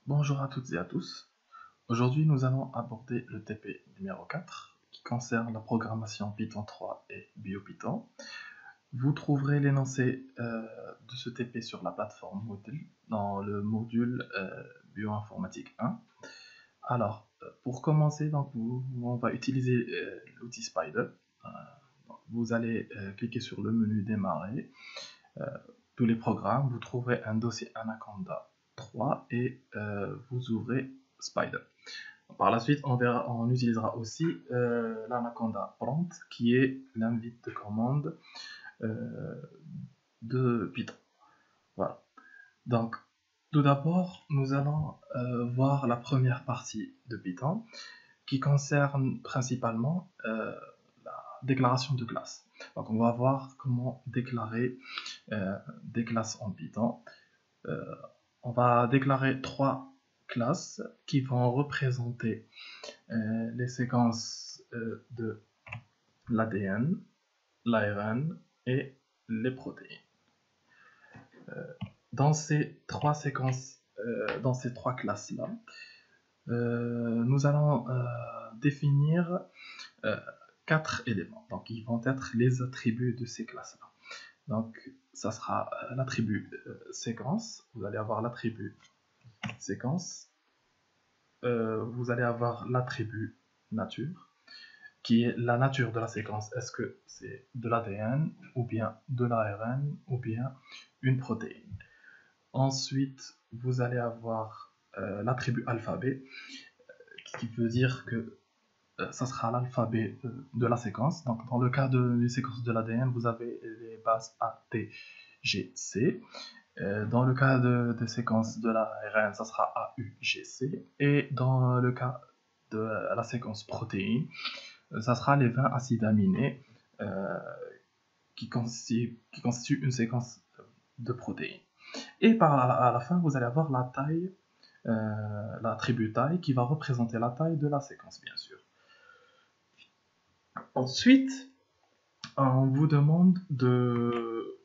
Bonjour à toutes et à tous. Aujourd'hui, nous allons aborder le TP numéro 4 qui concerne la programmation Python 3 et BioPython. Vous trouverez l'énoncé de ce TP sur la plateforme Moodle dans le module Bioinformatique 1. Alors, pour commencer, on va utiliser l'outil Spider. Euh, Vous allez cliquer sur le menu Démarrer, euh, tous les programmes, vous trouverez un dossier Anaconda 3 et vous ouvrez Spider. Par la suite, on utilisera aussi l'Anaconda Prompt qui est l'invite de commande euh, de Python. Voilà. Donc, tout d'abord, nous allons voir la première partie de Python qui concerne principalement la déclaration de classe. Donc, on va voir comment déclarer des classes en Python. Euh, on va déclarer trois classes qui vont représenter les séquences de l'ADN, l'ARN et les protéines. Dans ces trois séquences, dans ces trois classes-là, nous allons définir euh, quatre éléments. Donc, ils vont être les attributs de ces classes-là. Donc, ça sera l'attribut séquence. Vous allez avoir l'attribut séquence. Vous allez avoir l'attribut nature, qui est la nature de la séquence. Est-ce que c'est de l'ADN, ou bien de l'ARN, ou bien une protéine. Ensuite, vous allez avoir l'attribut alphabet, qui veut dire que ça sera l'alphabet de la séquence. Donc, dans le cas des séquences de l'ADN, vous avez les bases A, T, G, C. Dans le cas des séquences de l'ARN, ça sera A, U, G, C. Et dans le cas de la séquence protéine, ça sera les 20 acides aminés euh, qui constituent une séquence de protéines. Et à la fin, vous allez avoir la taille, l'attribut taille qui va représenter la taille de la séquence, bien sûr. Ensuite, on vous demande de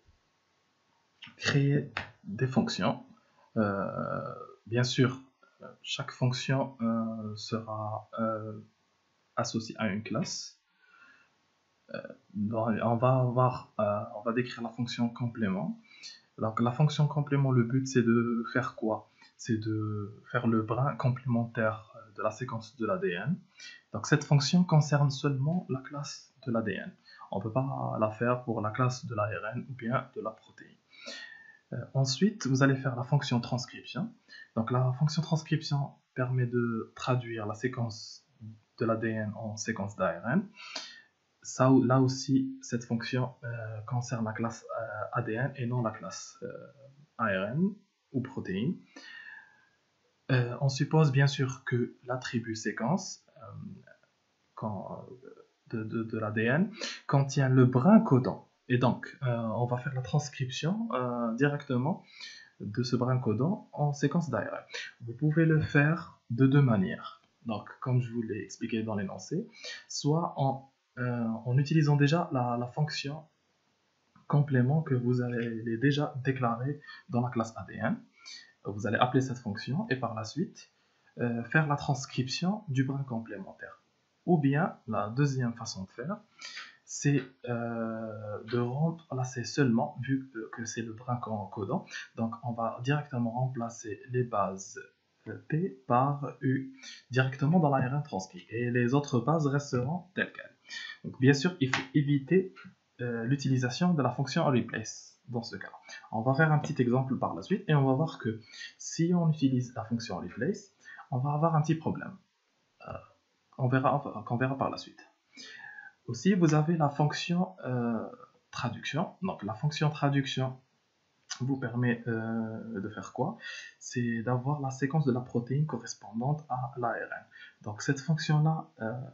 créer des fonctions. Bien sûr, chaque fonction sera associée à une classe. On va décrire la fonction complément. Donc la fonction complément, le but c'est de faire quoi? C'est de faire le brin complémentaire de la séquence de l'ADN. Donc cette fonction concerne seulement la classe de l'ADN. On ne peut pas la faire pour la classe de l'ARN ou bien de la protéine. Ensuite, vous allez faire la fonction transcription. Donc la fonction transcription permet de traduire la séquence de l'ADN en séquence d'ARN. Ça, là aussi, cette fonction concerne la classe ADN et non la classe ARN ou protéine. On suppose bien sûr que l'attribut séquence de l'ADN contient le brin codant. Et donc, on va faire la transcription directement de ce brin codant en séquence d'ARN. Vous pouvez le faire de deux manières. Donc, comme je vous l'ai expliqué dans l'énoncé, soit en utilisant déjà la fonction complément que vous allez déjà déclarer dans la classe ADN. Vous allez appeler cette fonction et par la suite faire la transcription du brin complémentaire. Ou bien, la deuxième façon de faire, c'est de remplacer seulement, vu que c'est le brin codant, donc on va directement remplacer les bases P par U directement dans l'ARN transcrit et les autres bases resteront telles quelles. Donc bien sûr, il faut éviter l'utilisation de la fonction replace dans ce cas. On va faire un petit exemple par la suite et on va voir que si on utilise la fonction replace, on va avoir un petit problème. Euh, qu'on verra par la suite. Aussi, vous avez la fonction traduction. Donc la fonction traduction vous permet de faire quoi? C'est d'avoir la séquence de la protéine correspondante à l'ARN. Donc cette fonction-là,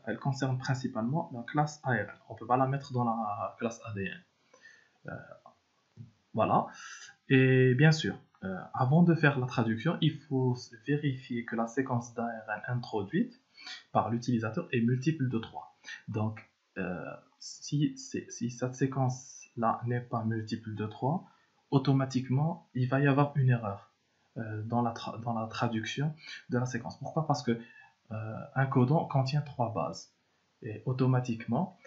elle concerne principalement la classe ARN. On ne peut pas la mettre dans la classe ADN. Euh, voilà. Et bien sûr, avant de faire la traduction, il faut vérifier que la séquence d'ARN introduite par l'utilisateur est multiple de 3. Donc, si cette séquence-là n'est pas multiple de 3, automatiquement, il va y avoir une erreur. dans la traduction de la séquence. Pourquoi? Parce que un codon contient 3 bases. Et automatiquement,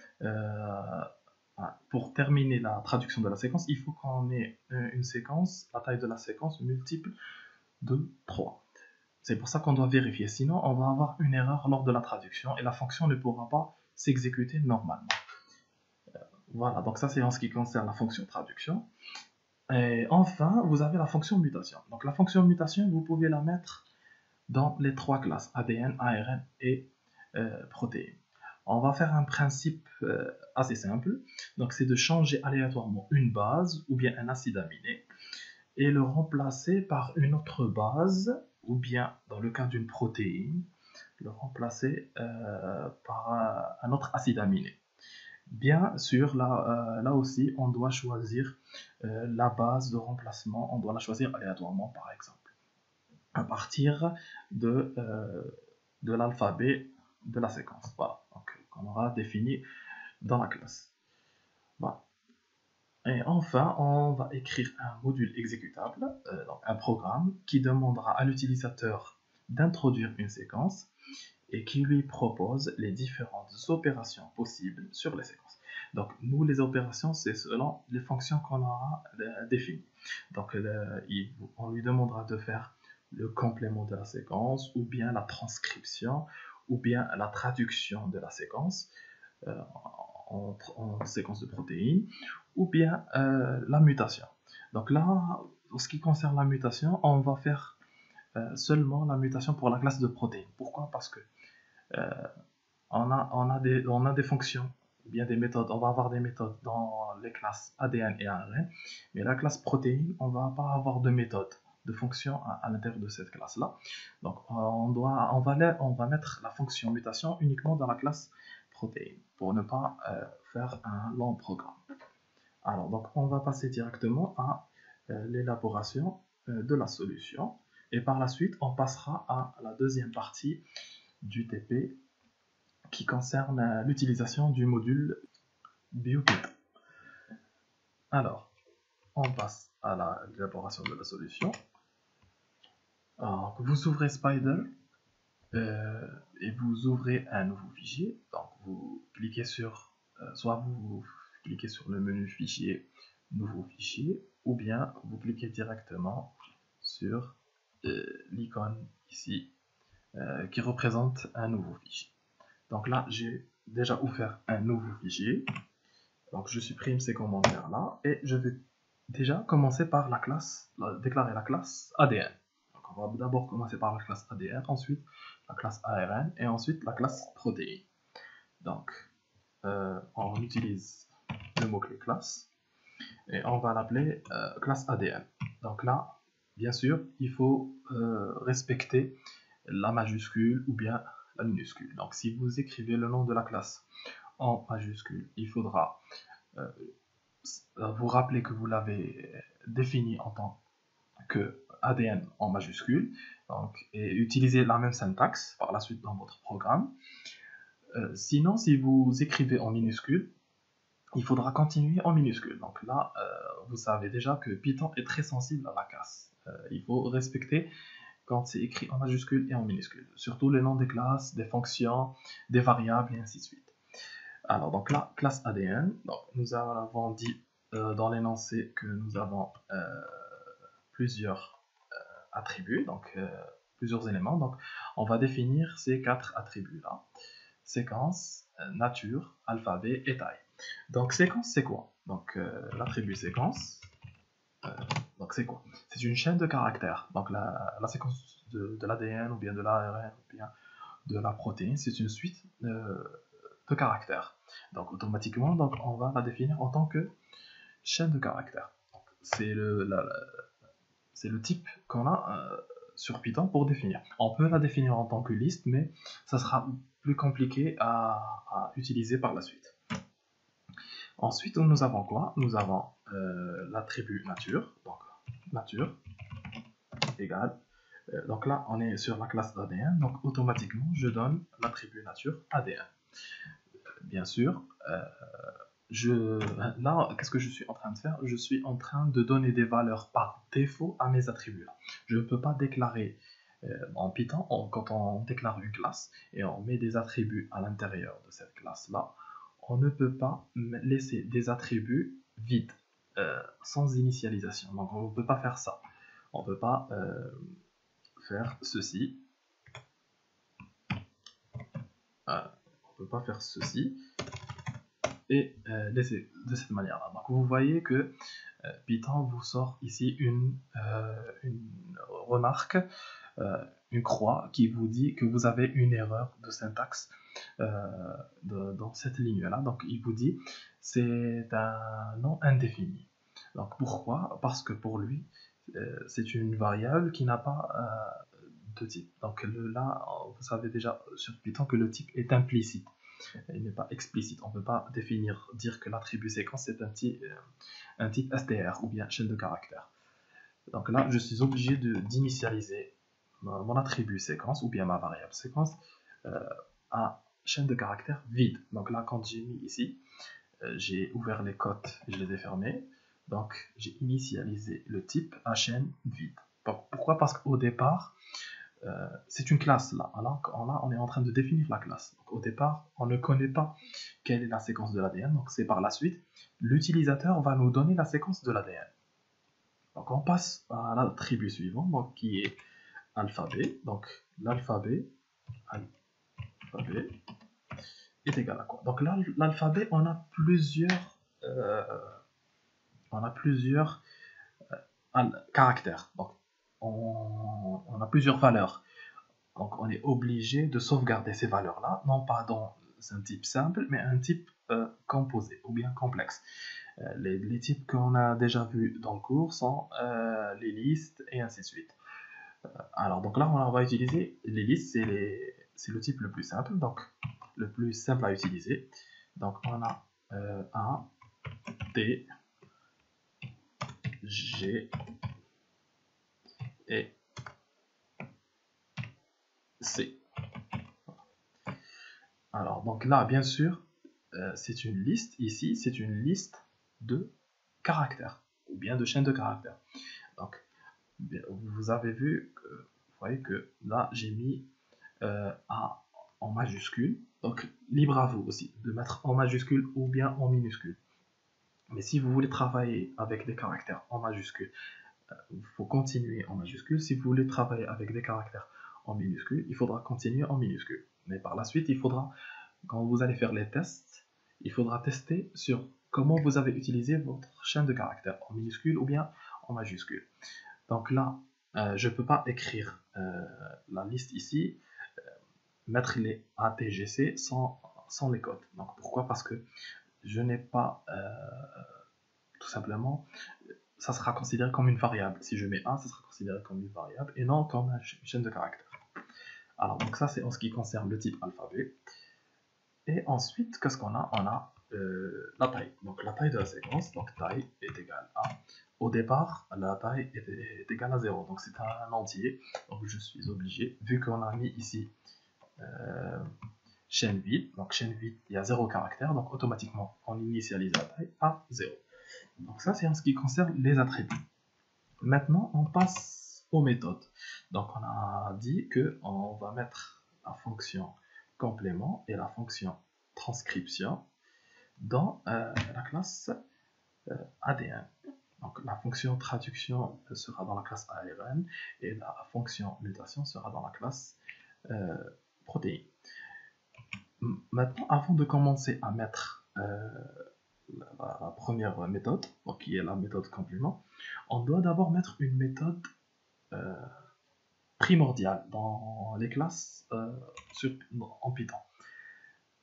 pour terminer la traduction de la séquence, il faut qu'on ait une séquence, la taille de la séquence multiple de 3. C'est pour ça qu'on doit vérifier, sinon on va avoir une erreur lors de la traduction et la fonction ne pourra pas s'exécuter normalement. Voilà, donc ça c'est en ce qui concerne la fonction traduction. Et enfin, vous avez la fonction mutation. Donc la fonction mutation, vous pouvez la mettre dans les 3 classes, ADN, ARN et protéines. On va faire un principe assez simple. Donc c'est de changer aléatoirement une base ou bien un acide aminé et le remplacer par une autre base ou bien, dans le cas d'une protéine, le remplacer par un autre acide aminé. Bien sûr, là aussi, on doit choisir la base de remplacement, on doit la choisir aléatoirement, par exemple, à partir de l'alphabet de la séquence. Voilà, donc, qu'on aura défini dans la classe. Voilà. Et enfin, on va écrire un module exécutable, donc un programme qui demandera à l'utilisateur d'introduire une séquence et qui lui propose les différentes opérations possibles sur les séquences. Donc, nous, les opérations, c'est selon les fonctions qu'on aura définies. Donc, on lui demandera de faire le complément de la séquence, ou bien la transcription, ou bien la traduction de la séquence euh, en séquence de protéines, ou bien la mutation. Donc là, en ce qui concerne la mutation, on va faire seulement la mutation pour la classe de protéines. Pourquoi? Parce que euh, on a des fonctions, ou bien des méthodes, on va avoir des méthodes dans les classes ADN et ARN, mais la classe protéine, on ne va pas avoir de méthode, de fonction à l'intérieur de cette classe-là. Donc on va mettre la fonction mutation uniquement dans la classe protéine, pour ne pas faire un long programme. Alors, donc on va passer directement à l'élaboration de la solution, et par la suite, on passera à la deuxième partie du TP qui concerne l'utilisation du module BioKit. Alors, on passe à l'élaboration de la solution. Alors, vous ouvrez Spider et vous ouvrez un nouveau fichier. Donc, vous cliquez sur, soit vous cliquez sur le menu fichier, nouveau fichier, ou bien vous cliquez directement sur l'icône ici qui représente un nouveau fichier. Donc là, j'ai déjà ouvert un nouveau fichier. Donc je supprime ces commentaires là et je vais déjà commencer par déclarer la classe ADN. Donc on va d'abord commencer par la classe ADN, ensuite la classe ARN et ensuite la classe protéine. Donc on utilise le mot-clé classe et on va l'appeler classe ADN. Donc là, bien sûr, il faut respecter la majuscule ou bien la minuscule. Donc si vous écrivez le nom de la classe en majuscule, il faudra vous rappeler que vous l'avez défini en tant que ADN en majuscule, donc, et utiliser la même syntaxe par la suite dans votre programme. Sinon, si vous écrivez en minuscule, il faudra continuer en minuscule. Donc là, vous savez déjà que Python est très sensible à la casse. Il faut respecter quand c'est écrit en majuscule et en minuscule, surtout les noms des classes, des fonctions, des variables et ainsi de suite. Alors, donc là, classe ADN, donc, nous avons dit dans l'énoncé que nous avons plusieurs attributs, donc plusieurs éléments. Donc, on va définir ces 4 attributs-là. Séquence, nature, alphabet et taille. Donc, séquence, c'est quoi? Donc, l'attribut séquence, donc c'est quoi? C'est une chaîne de caractères. Donc, la séquence de l'ADN ou bien de l'ARN ou bien de la protéine, c'est une suite de caractères. Donc automatiquement, donc, on va la définir en tant que chaîne de caractères. C'est le type qu'on a sur Python pour définir. On peut la définir en tant que liste, mais ça sera plus compliqué à utiliser par la suite. Ensuite, nous avons quoi? Nous avons l'attribut nature. Donc nature égale. Donc là, on est sur la classe ADN. Donc automatiquement, je donne l'attribut nature ADN. Bien sûr, là, qu'est-ce que je suis en train de faire? Je suis en train de donner des valeurs par défaut à mes attributs. Je ne peux pas déclarer en Python, quand on déclare une classe et on met des attributs à l'intérieur de cette classe-là, on ne peut pas laisser des attributs vides, sans initialisation. Donc on ne peut pas faire ça. On ne peut pas faire ceci. On ne peut pas faire ceci et laisser de cette manière-là. Donc vous voyez que Python vous sort ici une remarque, une croix qui vous dit que vous avez une erreur de syntaxe dans cette ligne-là. Donc il vous dit c'est un nom indéfini. Donc pourquoi? Parce que pour lui, c'est une variable qui n'a pas de type. Donc là, vous savez déjà sur Python que le type est implicite. Il n'est pas explicite. On ne peut pas dire que l'attribut séquence est un type str ou bien chaîne de caractères. Donc là, je suis obligé d'initialiser mon attribut séquence ou bien ma variable séquence à chaîne de caractères vide. Donc là, quand j'ai mis ici, j'ai ouvert les cotes et je les ai fermés. Donc j'ai initialisé le type à chaîne vide. Pourquoi? Parce qu'au départ, c'est une classe là. Alors là, on est en train de définir la classe. Donc, au départ, on ne connaît pas quelle est la séquence de l'ADN. Donc c'est par la suite, l'utilisateur va nous donner la séquence de l'ADN. Donc on passe à l'attribut suivant, donc, qui est alphabet. Donc l'alphabet est égal à quoi? Donc là, l'alphabet, on a plusieurs caractères. Donc on a plusieurs valeurs. Donc on est obligé de sauvegarder ces valeurs-là, non pas dans un type simple, mais un type composé ou bien complexe. Les types qu'on a déjà vus dans le cours sont les listes et ainsi de suite. Alors donc là on va utiliser les listes, c'est le type le plus simple, donc le plus simple à utiliser. Donc on a A, T, G et C. Alors donc là bien sûr c'est une liste, ici c'est une liste de caractères ou bien de chaînes de caractères. Donc vous avez vu, vous voyez que là j'ai mis A en majuscule, donc libre à vous aussi de mettre en majuscule ou bien en minuscule. Mais si vous voulez travailler avec des caractères en majuscule, il faut continuer en majuscule. Si vous voulez travailler avec des caractères en minuscule, il faudra continuer en minuscule. Mais par la suite, il faudra, quand vous allez faire les tests, il faudra tester sur comment vous avez utilisé votre chaîne de caractères en minuscule ou bien en majuscule. Donc là, je ne peux pas écrire la liste ici, mettre les ATGC sans les codes. Donc pourquoi? Parce que je n'ai pas, tout simplement, ça sera considéré comme une variable. Si je mets 1, ça sera considéré comme une variable et non comme une chaîne de caractères. Alors donc ça c'est en ce qui concerne le type alphabet. Et ensuite, qu'est-ce qu'on a? On a la taille. Donc la taille de la séquence, donc taille est égale à... Au départ, la taille est égale à 0, donc c'est un entier. Donc je suis obligé, vu qu'on a mis ici chaîne vide, donc chaîne vide, il y a 0 caractère, donc automatiquement on initialise la taille à 0. Donc ça c'est en ce qui concerne les attributs. Maintenant on passe aux méthodes. Donc on a dit qu'on va mettre la fonction complément et la fonction transcription dans la classe ADN. Donc la fonction traduction sera dans la classe ARN et la fonction mutation sera dans la classe protéine. Maintenant, avant de commencer à mettre la première méthode, donc qui est la méthode complément, on doit d'abord mettre une méthode primordiale dans les classes en Python.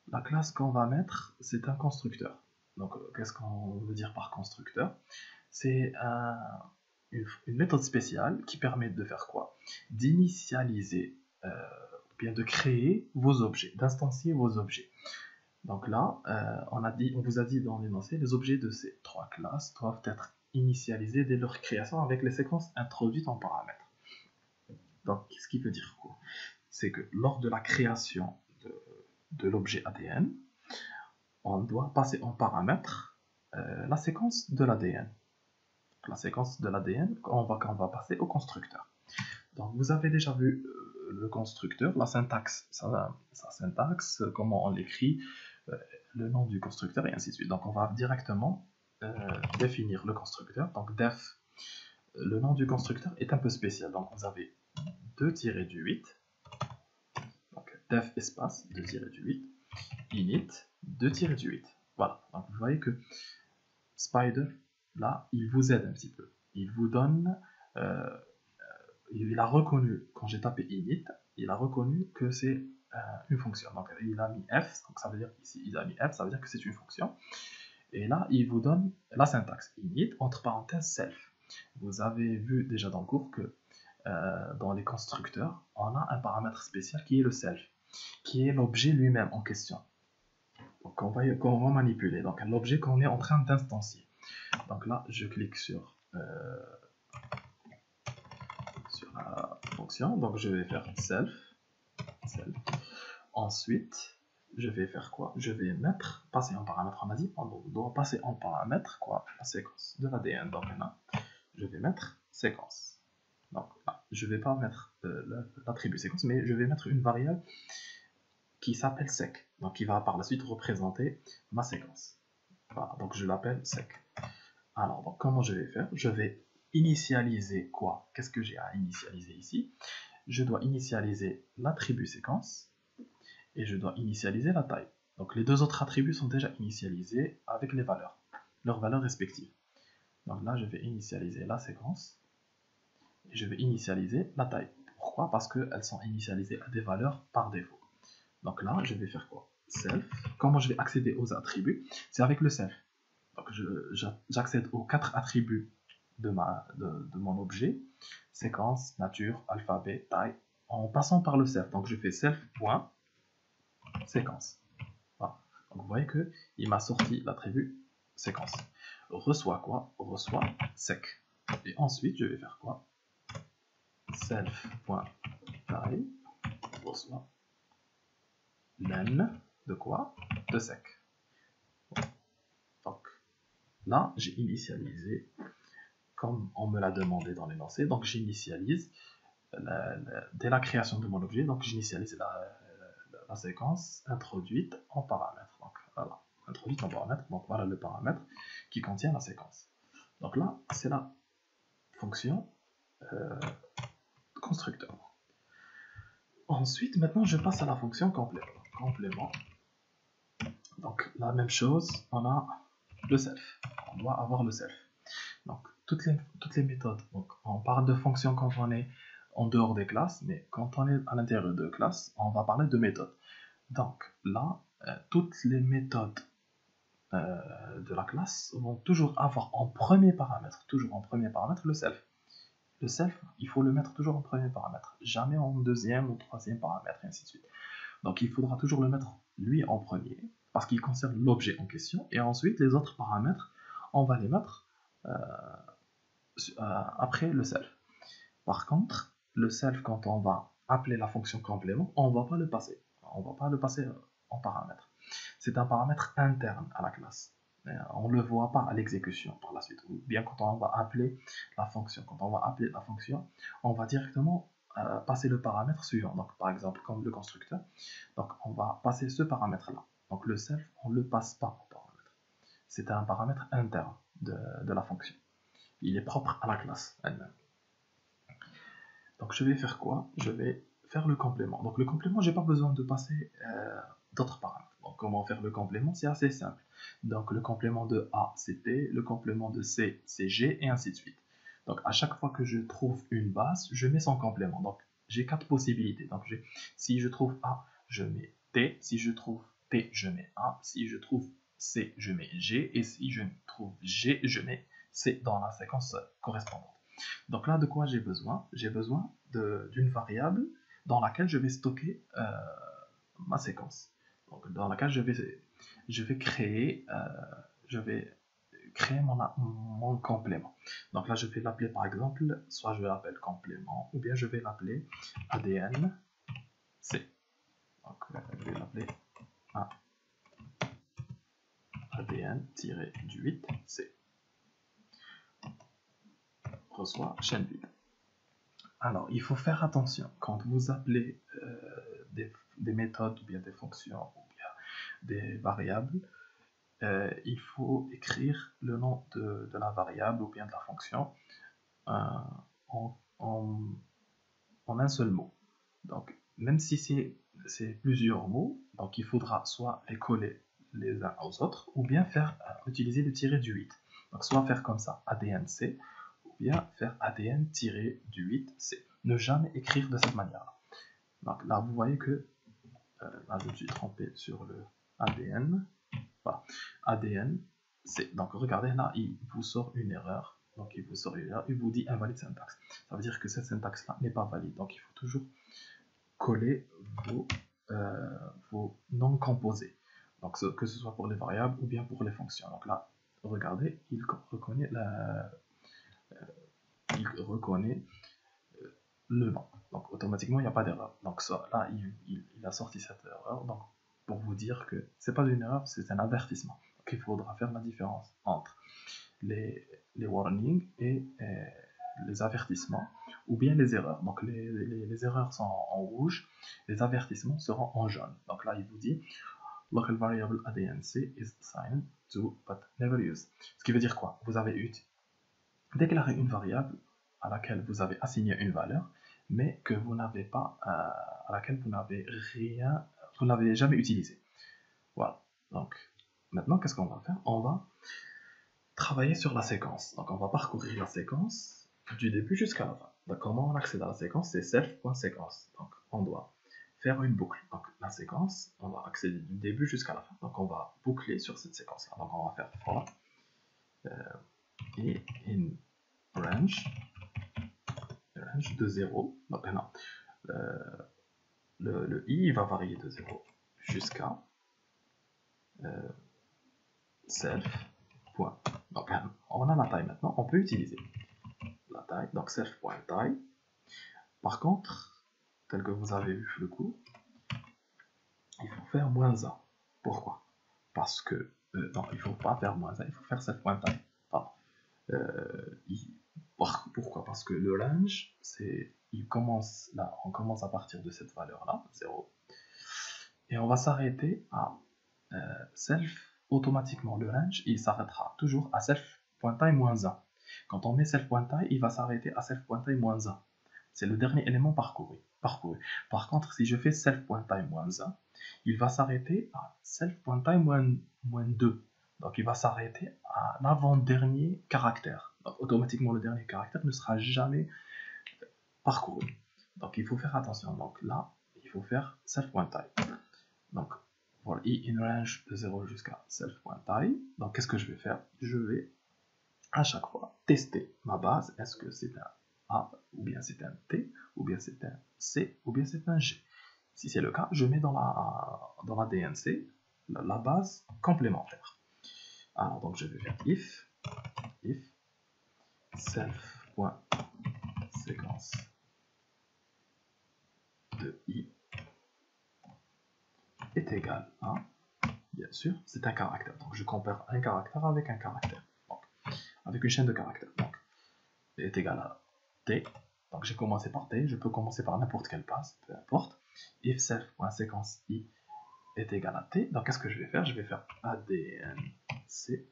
La classe qu'on va mettre, c'est un constructeur. Donc, qu'est-ce qu'on veut dire par constructeur? C'est une méthode spéciale qui permet de faire quoi? D'initialiser, bien de créer vos objets, d'instancier vos objets. Donc là, on vous a dit dans l'énoncé, les objets de ces trois classes doivent être initialisés dès leur création avec les séquences introduites en paramètres. Donc, ce qui veut dire quoi? C'est que lors de la création de l'objet ADN, on doit passer en paramètre la séquence de l'ADN. La séquence de l'ADN qu'on va passer au constructeur. Donc vous avez déjà vu le constructeur, la syntaxe, sa syntaxe, comment on l'écrit, le nom du constructeur et ainsi de suite. Donc on va directement définir le constructeur. Donc def, le nom du constructeur est un peu spécial. Donc vous avez 2-8, donc def espace 2-8, init 2-8. Voilà, donc vous voyez que Spider, là, il vous aide un petit peu. Il vous donne, il a reconnu, quand j'ai tapé init, il a reconnu que c'est une fonction. Donc il a mis f, donc ça veut dire ici, il a mis f, ça veut dire que c'est une fonction. Et là, il vous donne la syntaxe init, entre parenthèses self. Vous avez vu déjà dans le cours que dans les constructeurs, on a un paramètre spécial qui est le self, qui est l'objet lui-même en question. Donc on va manipuler, donc l'objet qu'on est en train d'instancier. Donc là, je clique sur la fonction, donc je vais faire self. Ensuite, je vais faire quoi? Je vais passer en paramètre, on a dit, on doit passer en paramètre quoi? La séquence de l'ADN. Donc là, je vais mettre séquence. Donc là, je ne vais pas mettre l'attribut séquence, mais je vais mettre une variable qui s'appelle sec, donc qui va par la suite représenter ma séquence. Voilà, donc je l'appelle sec. Alors, donc, comment je vais faire? Je vais initialiser quoi? Qu'est-ce que j'ai à initialiser ici? Je dois initialiser l'attribut séquence et je dois initialiser la taille. Donc les deux autres attributs sont déjà initialisés avec les valeurs, leurs valeurs respectives. Donc là, je vais initialiser la séquence et je vais initialiser la taille. Pourquoi? Parce qu'elles sont initialisées à des valeurs par défaut. Donc là, je vais faire quoi? Self. Comment je vais accéder aux attributs? C'est avec le self. Donc j'accède aux 4 attributs de mon objet, séquence, nature, alphabet, taille, en passant par le self. Donc je fais self.séquence. Voilà. Donc vous voyez que il m'a sorti l'attribut séquence. Reçoit quoi? Reçoit sec. Et ensuite je vais faire quoi? Self.taille reçoit len de quoi? De sec. Donc là, j'ai initialisé comme on me l'a demandé dans l'énoncé. Donc j'initialise dès la création de mon objet. Donc j'initialise la séquence introduite en paramètre. Donc voilà, introduite en paramètre. Donc voilà le paramètre qui contient la séquence. Donc là, c'est la fonction constructeur. Ensuite, maintenant, je passe à la fonction complément. Donc la même chose, on a le self. On doit avoir le self. Donc toutes les méthodes. Donc on parle de fonctions quand on est en dehors des classes, mais quand on est à l'intérieur de classes, on va parler de méthodes. Donc là, toutes les méthodes de la classe vont toujours avoir en premier paramètre, le self. Le self, il faut le mettre toujours en premier paramètre, jamais en deuxième ou troisième paramètre, et ainsi de suite. Donc il faudra toujours le mettre lui en premier, parce qu'il concerne l'objet en question, et ensuite les autres paramètres, on va les mettre après le self. Par contre, le self, quand on va appeler la fonction complément, on ne va pas le passer. On ne va pas le passer en paramètre. C'est un paramètre interne à la classe. On ne le voit pas à l'exécution par la suite. Ou bien quand on va appeler la fonction. Quand on va appeler la fonction, on va directement passer le paramètre suivant. Donc par exemple, comme le constructeur. Donc on va passer ce paramètre-là. Donc le self, on ne le passe pas en paramètre. C'est un paramètre interne de la fonction. Il est propre à la classe elle-même. Donc je vais faire quoi? Je vais faire le complément. Donc le complément, j'ai pas besoin de passer d'autres paramètres. Donc comment faire le complément? C'est assez simple. Donc le complément de A, c'est P, le complément de C, c'est G, et ainsi de suite. Donc à chaque fois que je trouve une base, je mets son complément. Donc j'ai 4 possibilités. Donc si je trouve A, je mets T. Si je trouve T, je mets A. Si je trouve C, je mets G. Et si je trouve G, je mets C dans la séquence correspondante. Donc là, de quoi j'ai besoin? J'ai besoin d'une variable dans laquelle je vais stocker ma séquence. Donc, dans laquelle je vais créer, mon complément. Donc là, je vais l'appeler par exemple, soit je l'appelle complément, ou bien je vais l'appeler ADN C. Donc je vais l'appeler ADN-du8C. Reçoit chaîne vide. Alors, il faut faire attention quand vous appelez des méthodes ou bien des fonctions ou bien des variables. Il faut écrire le nom de la variable ou bien de la fonction en un seul mot. Donc, même si c'est plusieurs mots, donc il faudra soit les coller les uns aux autres ou bien utiliser le tiré du 8. Donc, soit faire comme ça, ADN-C, ou bien faire ADN-du-8C. Ne jamais écrire de cette manière-là. Donc là, vous voyez que là, je me suis trompé sur le ADN. Voilà, ADN, c'est. Donc regardez, là, il vous sort une erreur. Donc il vous sort une erreur, il vous dit invalide syntaxe. Ça veut dire que cette syntaxe-là n'est pas valide. Donc il faut toujours coller vos noms composés. Donc que ce soit pour les variables ou bien pour les fonctions. Donc là, regardez, il reconnaît le nom. Donc automatiquement, il n'y a pas d'erreur. Donc ça, là, il a sorti cette erreur. Donc pour vous dire que c'est pas une erreur, c'est un avertissement. Donc il faudra faire la différence entre les warnings et les avertissements, ou bien les erreurs. Donc les erreurs sont en rouge, les avertissements seront en jaune. Donc là, il vous dit local variable ADNC is assigned to but never used. Ce qui veut dire quoi? Vous avez déclaré une variable à laquelle vous avez assigné une valeur, mais que vous n'avez pas, à laquelle vous n'avez jamais utilisé. Voilà. Donc maintenant, qu'est-ce qu'on va faire? On va travailler sur la séquence. Donc on va parcourir la séquence du début jusqu'à la fin. Donc comment on accède à la séquence? C'est self.séquence. Donc on doit faire une boucle. Donc la séquence, on va accéder du début jusqu'à la fin. Donc on va boucler sur cette séquence-là. Donc on va faire for et in range de 0. Donc non, le i va varier de 0 jusqu'à self. Point. Donc on a la taille maintenant, on peut utiliser la taille, donc self.taille. Par contre, tel que vous avez vu le coup, il faut faire -1. Pourquoi? Parce que, non, il ne faut pas faire -1, il faut faire self.taille. Pardon. Pourquoi? Parce que le range, il commence là, on commence à partir de cette valeur-là, 0, et on va s'arrêter à self. Automatiquement, le range, il s'arrêtera toujours à self.taille -1. Quand on met self.taille, il va s'arrêter à self.taille -1. C'est le dernier élément parcouru. Par contre, si je fais self.taille -1, il va s'arrêter à self.taille -2. Donc il va s'arrêter à l'avant-dernier caractère. Donc automatiquement, le dernier caractère ne sera jamais parcouru. Donc il faut faire attention. Donc là, il faut faire self.taille. Donc pour in range de 0 jusqu'à self.taille. Donc qu'est-ce que je vais faire? Je vais à chaque fois tester ma base. Est-ce que c'est un A, ou bien c'est un T, ou bien c'est un C, ou bien c'est un G? Si c'est le cas, je mets dans la DNC la base complémentaire. Alors donc je vais faire if self.séquence de i est égal à, bien sûr, c'est un caractère. Donc je compare un caractère avec un caractère. Donc, avec une chaîne de caractères. Donc, est égal à t. Donc j'ai commencé par t, je peux commencer par n'importe quelle base, peu importe. If self.séquence i est égal à t. Donc qu'est-ce que je vais faire? Je vais faire ADNC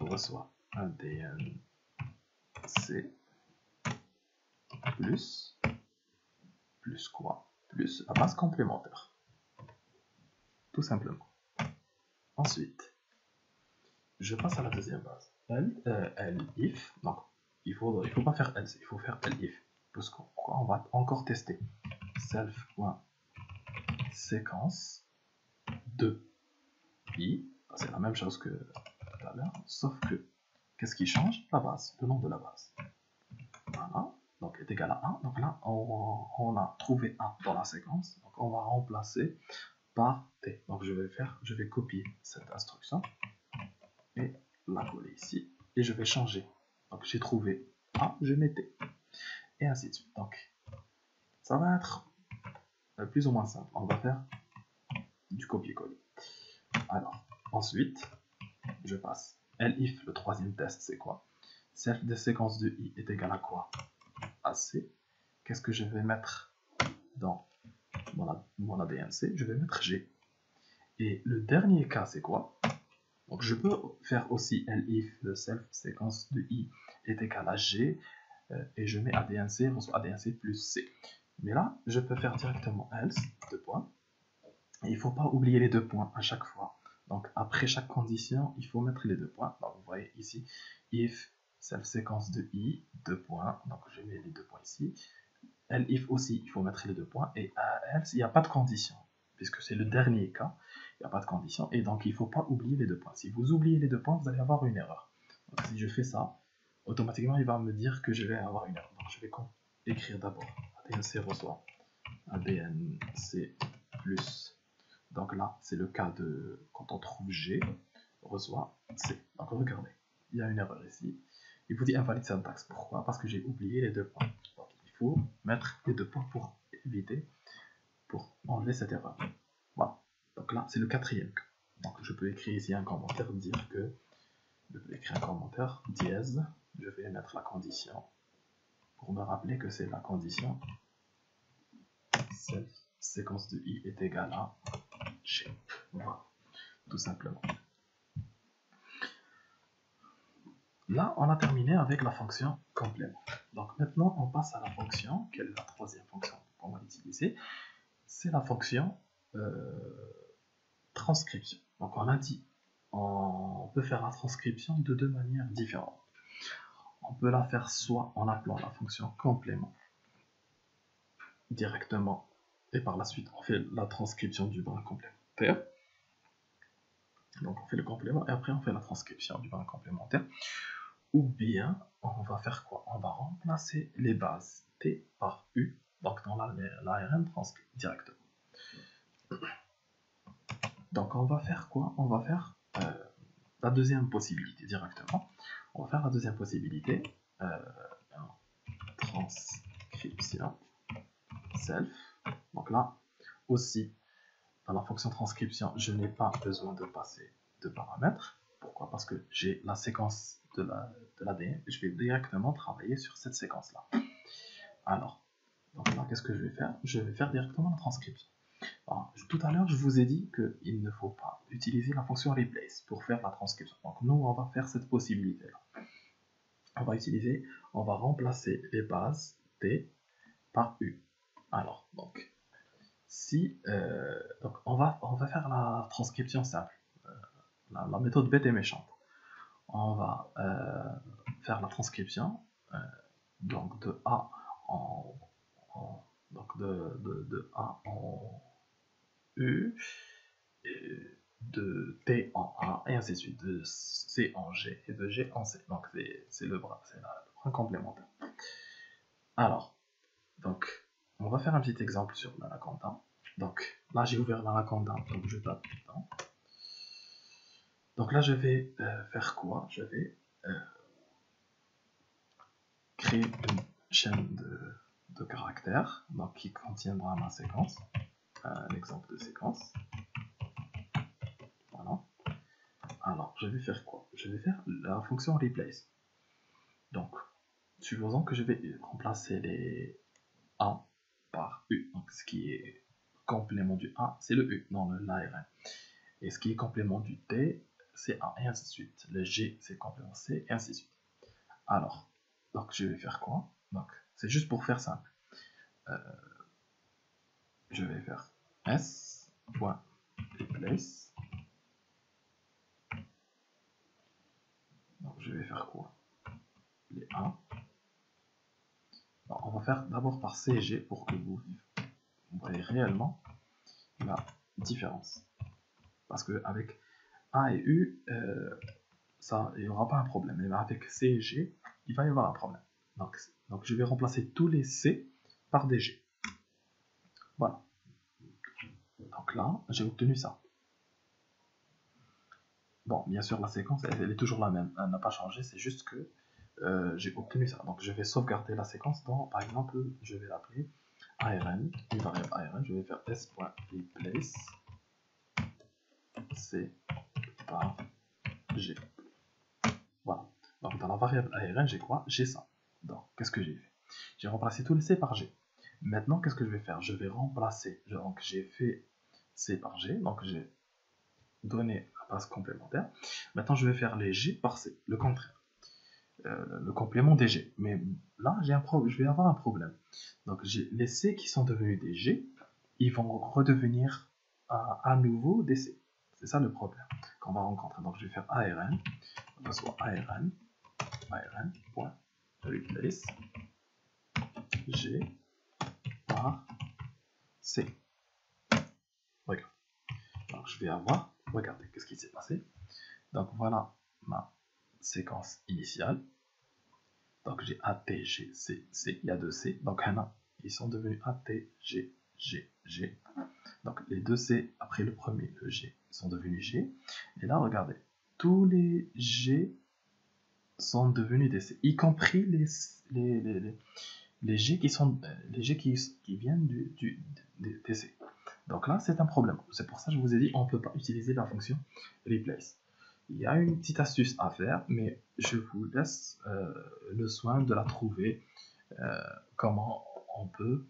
reçoit ADNC plus quoi? Plus la base complémentaire. Tout simplement. Ensuite, je passe à la deuxième base. If. Donc, il faut pas faire else, il faut faire if. Parce qu'on va encore tester. Self.séquence de i. C'est la même chose que tout à l'heure, sauf que qu'est-ce qui change? La base, le nom de la base. Voilà. Donc est égal à 1. Donc là, on a trouvé 1 dans la séquence. Donc on va remplacer par t. Donc je vais copier cette instruction et la coller ici. Et je vais changer. Donc j'ai trouvé A, je mets t. Et ainsi de suite. Donc ça va être plus ou moins simple. On va faire du copier-coller. Alors, ensuite, je passe. Elif, le troisième test, c'est quoi? Self de séquence de i est égal à quoi? À c. Qu'est-ce que je vais mettre dans mon ADNC? Je vais mettre g. Et le dernier cas, c'est quoi? Donc je peux faire aussi elif de self séquence de i est égal à g, et je mets ADNC, reçoit ADNC plus c. Mais là, je peux faire directement else, deux points. Et il ne faut pas oublier les deux points à chaque fois. Donc après chaque condition, il faut mettre les deux points. Donc vous voyez ici, if self séquence de i, deux points. Donc je mets les deux points ici. Elif aussi, il faut mettre les deux points. Et à else, il n'y a pas de condition. Puisque c'est le dernier cas, il n'y a pas de condition. Et donc il ne faut pas oublier les deux points. Si vous oubliez les deux points, vous allez avoir une erreur. Donc si je fais ça, automatiquement il va me dire que je vais avoir une erreur. Donc je vais écrire d'abord ADNC reçoit ADNC plus. Donc là, c'est le cas de quand on trouve G, reçoit C. Donc regardez, il y a une erreur ici. Il vous dit invalide syntaxe. Pourquoi? Parce que j'ai oublié les deux points. Donc il faut mettre les deux points pour éviter, pour enlever cette erreur. Voilà. Donc là, c'est le quatrième cas. Donc je peux écrire ici un commentaire, dire que je peux écrire un commentaire dièse. Je vais mettre la condition pour me rappeler que c'est la condition self séquence de i est égale à g. Voilà, tout simplement. Là, on a terminé avec la fonction complément. Donc maintenant, on passe à la fonction, quelle est la troisième fonction qu'on va utiliser? C'est la fonction transcription. Donc on a dit, on peut faire la transcription de deux manières différentes. On peut la faire soit en appelant la fonction complément directement, et par la suite on fait la transcription du brin complémentaire. Donc on fait le complément et après on fait la transcription du brin complémentaire. Ou bien on va faire quoi? On va remplacer les bases T par U, donc dans l'ARN transcrit directement. Donc on va faire quoi? On va faire la deuxième possibilité directement. On va faire la deuxième possibilité, transcription self. Donc là aussi, dans la fonction transcription, je n'ai pas besoin de passer de paramètres. Pourquoi? Parce que j'ai la séquence de l'ADN, je vais directement travailler sur cette séquence-là. Alors, donc là, qu'est-ce que je vais faire? Je vais faire directement la transcription. Alors, tout à l'heure, je vous ai dit qu'il ne faut pas utiliser la fonction replace pour faire la transcription. Donc nous, on va faire cette possibilité-là. On va remplacer les bases T par U. Alors, donc, donc on va faire la transcription simple. La méthode bête et méchante. On va faire la transcription donc de A donc de A en U, et de T en A, et ainsi de suite, de C en G et de G en C. Donc c'est le bras complémentaire. Alors, donc on va faire un petit exemple sur l'anaconda. Donc là j'ai ouvert l'anaconda, donc je tape dedans. Donc là je vais faire quoi? Je vais créer une chaîne de caractères donc, qui contiendra ma séquence, un exemple de séquence. Voilà. Alors, je vais faire quoi? Je vais faire la fonction replace. Donc, supposons que je vais remplacer les A par U. Donc, ce qui est complément du A, c'est le U dans l'ARN. Et ce qui est complément du T, c'est A, et ainsi de suite. Le G, c'est complément C, et ainsi de suite. Alors, donc je vais faire quoi? Donc, c'est juste pour faire simple. Je vais faire s.replace. Donc je vais faire quoi? Les A. Alors, on va faire d'abord par CG pour que vous voyez réellement la différence. Parce qu'avec A et U, ça, il n'y aura pas un problème. Mais avec C et G, il va y avoir un problème. Donc je vais remplacer tous les C par des G. Voilà. Donc là, j'ai obtenu ça. Bon, bien sûr, la séquence, elle est toujours la même. Elle n'a pas changé, c'est juste que j'ai obtenu ça. Donc je vais sauvegarder la séquence dans, par exemple, je vais l'appeler ARN, une variable ARN. Je vais faire s.replace, c'est par G. Voilà. Donc dans la variable ARN, j'ai quoi? J'ai ça. Donc qu'est-ce que j'ai fait? J'ai remplacé tous les C par G. Maintenant, qu'est-ce que je vais faire? Je vais remplacer. Donc j'ai fait C par G. Donc j'ai donné la base complémentaire. Maintenant, je vais faire les G par C. Le contraire. Le complément des G. Mais là, je vais avoir un problème. Donc j'ai les C qui sont devenus des G. Ils vont redevenir à nouveau des C. C'est ça le problème qu'on va rencontrer. Donc je vais faire ARN. Soit ARN. ARN. Point. Replace. G par C. Regarde. Alors je vais avoir, regardez, qu'est-ce qui s'est passé. Donc voilà ma séquence initiale. Donc j'ai A, T, G, C, C. Il y a deux C. Donc ils sont devenus A, T, G, G, G. Donc les deux C après le premier, le G, sont devenus G. Et là, regardez, tous les G sont devenus des C, y compris les G qui sont les G qui viennent des C. Donc là, c'est un problème. C'est pour ça que je vous ai dit, on ne peut pas utiliser la fonction replace. Il y a une petite astuce à faire, mais je vous laisse le soin de la trouver. Comment on peut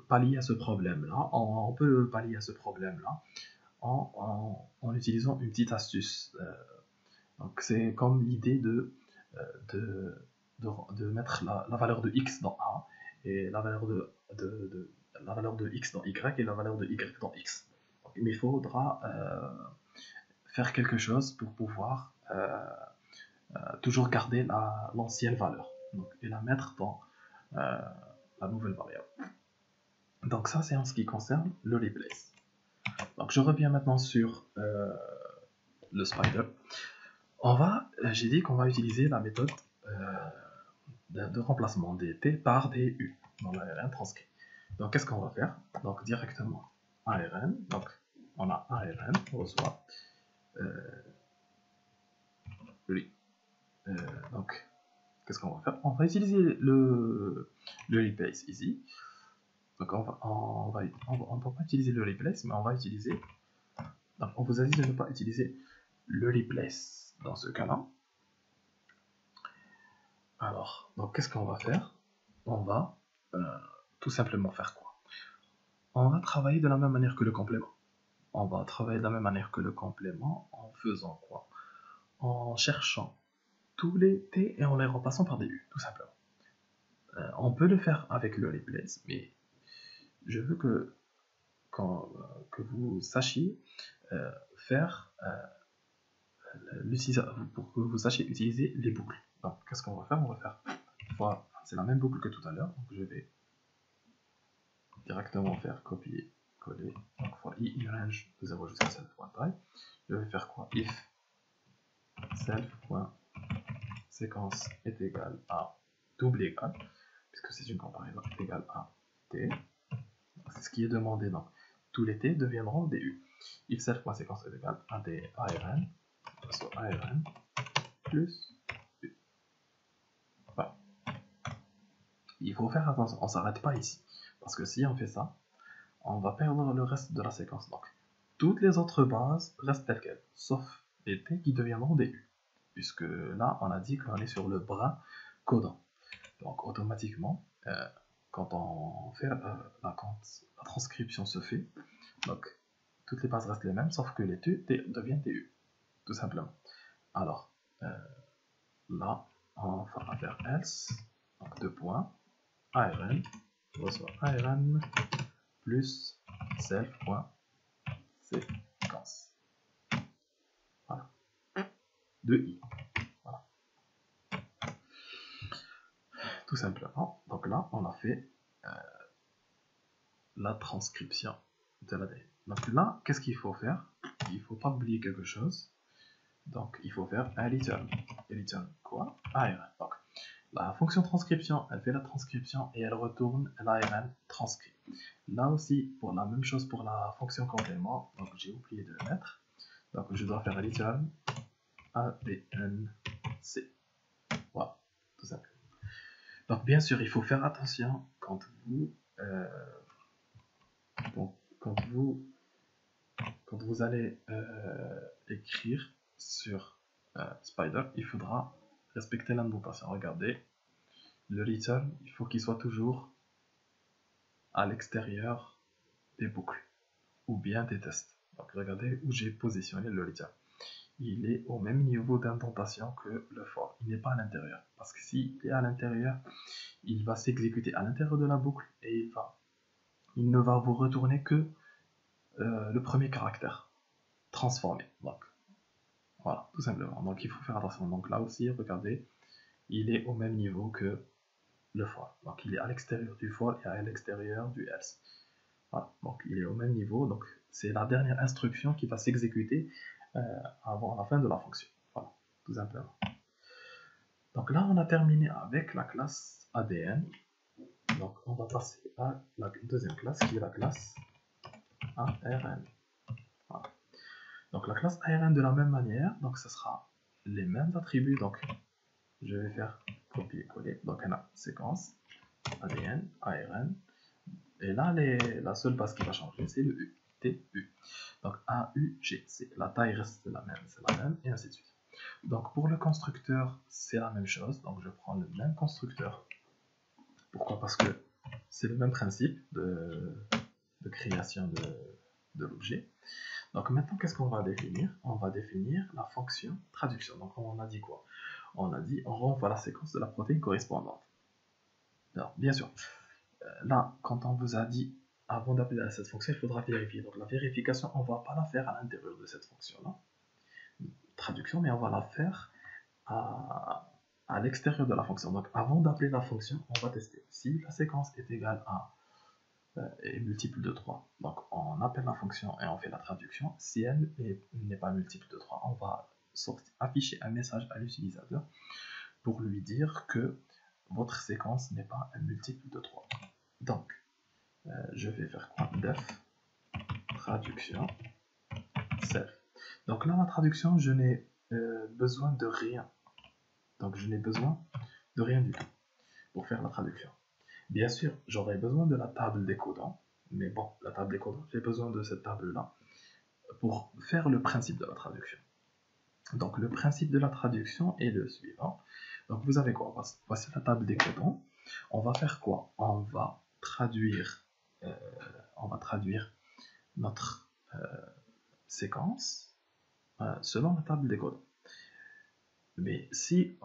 pallier à ce problème-là. On peut pallier à ce problème-là en utilisant une petite astuce. Donc c'est comme l'idée de, de mettre la valeur de x dans A et la valeur la valeur de x dans y et la valeur de y dans x. Donc, il faudra faire quelque chose pour pouvoir toujours garder l'ancienne valeur et la mettre dans la nouvelle variable. Donc ça c'est en ce qui concerne le replace. Donc je reviens maintenant sur le spider. J'ai dit qu'on va utiliser la méthode de remplacement des T par des U dans l'ARN transcrit. Donc qu'est-ce qu'on va faire? Donc directement ARN, donc on a ARN, on reçoit lui. Donc qu'est-ce qu'on va faire? On va utiliser le replace ici. Donc on ne peut pas utiliser le replace, mais on va utiliser. Donc on vous a dit de ne pas utiliser le replace dans ce cas-là. Alors, donc qu'est-ce qu'on va faire? On va tout simplement faire quoi? On va travailler de la même manière que le complément. On va travailler de la même manière que le complément en faisant quoi? En cherchant tous les T et en les remplaçant par des U, tout simplement. On peut le faire avec le replace, mais je veux que vous sachiez faire pour que vous sachiez utiliser les boucles. Donc, qu'est-ce qu'on va faire? On va faire c'est la même boucle que tout à l'heure, donc je vais directement faire copier, coller, donc for i in range de 0 jusqu'à self.type. Je vais faire quoi? If self.séquence est égal à double égal, puisque c'est une comparaison, est égal à t. C'est ce qui est demandé, donc tous les t deviendront des u. If self.séquence est égal à des ARN, soit ARN plus u. Voilà. Il faut faire attention, on ne s'arrête pas ici, parce que si on fait ça, on va perdre le reste de la séquence. Donc, toutes les autres bases restent telles quelles, sauf les T qui deviendront des U, puisque là, on a dit qu'on est sur le brin codant. Donc, automatiquement, quand on fait quand la transcription se fait, donc toutes les bases restent les mêmes, sauf que les T deviennent des U, tout simplement. Alors, là, on va faire else, donc deux points, ARN, reçoit ARN plus self.séquence. Voilà. De i. Voilà. Tout simplement. Donc là, on a fait la transcription de la donnée. Donc là, qu'est-ce qu'il faut faire? Il ne faut pas oublier quelque chose. Donc il faut faire un return. Et return quoi? ARN. Donc la fonction transcription, elle fait la transcription et elle retourne l'ARN transcrit. Là aussi, pour la même chose pour la fonction complément, donc j'ai oublié de le mettre. Donc je dois faire return ADNC. Voilà, tout simplement. Donc bien sûr, il faut faire attention quand vous quand vous allez écrire sur Spider, il faudra respecter l'indentation. Regardez, le return, il faut qu'il soit toujours à l'extérieur des boucles ou bien des tests. Donc regardez où j'ai positionné le return. Il est au même niveau d'indentation que le for. Il n'est pas à l'intérieur. Parce que s'il est à l'intérieur, il va s'exécuter à l'intérieur de la boucle et il ne va vous retourner que le premier caractère transformé. Donc voilà, tout simplement. Donc il faut faire attention. Donc là aussi, regardez, il est au même niveau que le for. Donc il est à l'extérieur du for et à l'extérieur du else. Voilà, donc il est au même niveau. Donc c'est la dernière instruction qui va s'exécuter avant la fin de la fonction. Voilà, tout simplement. Donc là, on a terminé avec la classe ADN. Donc on va passer à la deuxième classe qui est la classe ARN. Voilà. Donc la classe ARN de la même manière, donc ce sera les mêmes attributs. Donc je vais faire copier-coller. Donc on a séquence, ADN, ARN. Et là, la seule base qui va changer, c'est le U, TU. Donc AUG, la taille reste c'est la même, et ainsi de suite. Donc pour le constructeur, c'est la même chose. Donc je prends le même constructeur. Pourquoi? Parce que c'est le même principe de création de l'objet. Donc maintenant, qu'est-ce qu'on va définir? On va définir la fonction traduction. Donc on a dit quoi? On a dit on renvoie la séquence de la protéine correspondante. Alors bien sûr, là, quand on vous a dit avant d'appeler à cette fonction, il faudra vérifier. Donc la vérification, on ne va pas la faire à l'intérieur de cette fonction-là, traduction, mais on va la faire à l'extérieur de la fonction. Donc avant d'appeler la fonction, on va tester. Si la séquence est égale à est multiple de 3, donc on appelle la fonction et on fait la traduction. Si elle n'est pas multiple de 3, on va afficher un message à l'utilisateur pour lui dire que votre séquence n'est pas un multiple de 3. Donc, je vais faire quoi? Def traduction self. Donc là, la traduction, je n'ai besoin de rien. Donc, je n'ai besoin de rien du tout pour faire la traduction. Bien sûr, j'aurais besoin de la table des codants, mais bon, la table des codants, j'ai besoin de cette table-là pour faire le principe de la traduction. Donc, le principe de la traduction est le suivant. Donc, vous avez quoi? Voici la table des codants. On va faire quoi? On va traduire notre séquence selon la table des codants. Mais si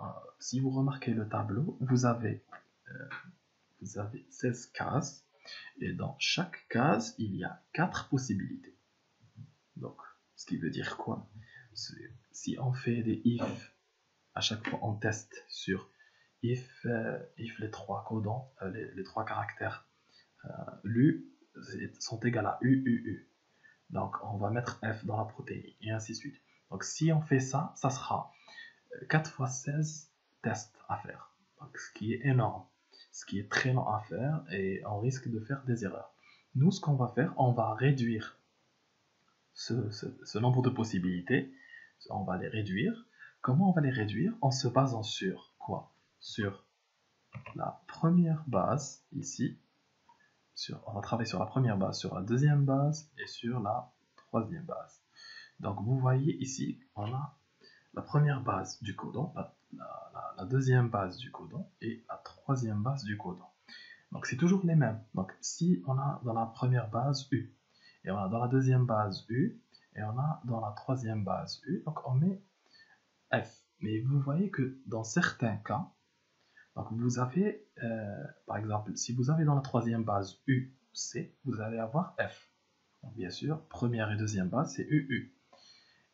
vous remarquez le tableau, vous avez 16 cases, et dans chaque case, il y a 4 possibilités. Donc, ce qui veut dire quoi? Si on fait des if, à chaque fois on teste sur if les 3 codants, les 3 caractères LU sont égaux à UUU. Donc, on va mettre F dans la protéine, et ainsi de suite. Donc, si on fait ça, ça sera 4 fois 16 tests à faire. Donc, ce qui est énorme, ce qui est très lent à faire, et on risque de faire des erreurs. Nous, ce qu'on va faire, on va réduire ce nombre de possibilités. On va les réduire. Comment on va les réduire? En se basant sur quoi? Sur la première base, ici. On va travailler sur la première base, sur la deuxième base et sur la troisième base. Donc vous voyez ici, on a la première base du codon, la deuxième base du codon et la troisième base du codon. Donc c'est toujours les mêmes. Donc si on a dans la première base U, et on a dans la deuxième base U, et on a dans la troisième base U, donc on met F. Mais vous voyez que dans certains cas, donc vous avez, par exemple, si vous avez dans la troisième base UC, vous allez avoir F. Donc bien sûr, première et deuxième base, c'est UU.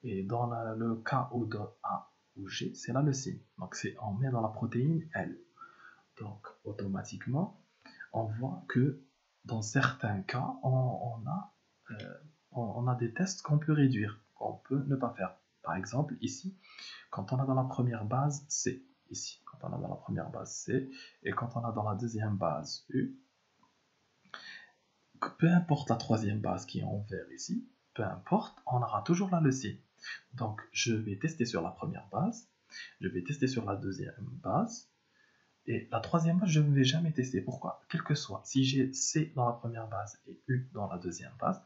Et dans le cas où de A ou G, c'est là le signe. Donc on met dans la protéine L. Donc automatiquement, on voit que dans certains cas, on a des tests qu'on peut réduire, qu'on peut ne pas faire. Par exemple, ici, quand on a dans la première base C, ici, quand on a dans la première base C, et quand on a dans la deuxième base U, peu importe la troisième base qui est en vert ici, peu importe, on aura toujours là le signe. Donc, je vais tester sur la première base, je vais tester sur la deuxième base, Et la troisième base, je ne vais jamais tester. Pourquoi? Quel que soit, si j'ai C dans la première base et U dans la deuxième base,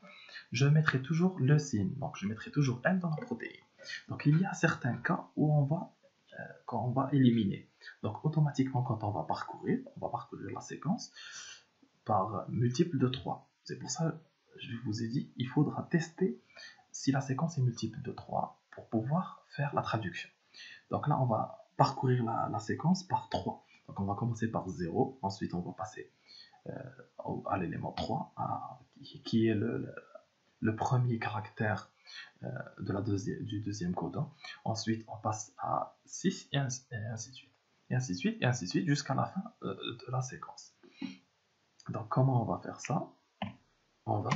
je mettrai toujours le signe. Donc, je mettrai toujours N dans la protéine. Donc, il y a certains cas où quand on va éliminer. Donc, automatiquement, quand on va parcourir la séquence par multiple de 3. C'est pour ça que je vous ai dit, il faudra tester si la séquence est multiple de 3 pour pouvoir faire la traduction. Donc là, on va parcourir la séquence par 3. Donc on va commencer par 0, ensuite on va passer à l'élément 3, qui est le premier caractère du deuxième codon. Ensuite, on passe à 6 et ainsi de suite. Et ainsi de suite, et ainsi de suite, jusqu'à la fin de la séquence. Donc comment on va faire ça? On va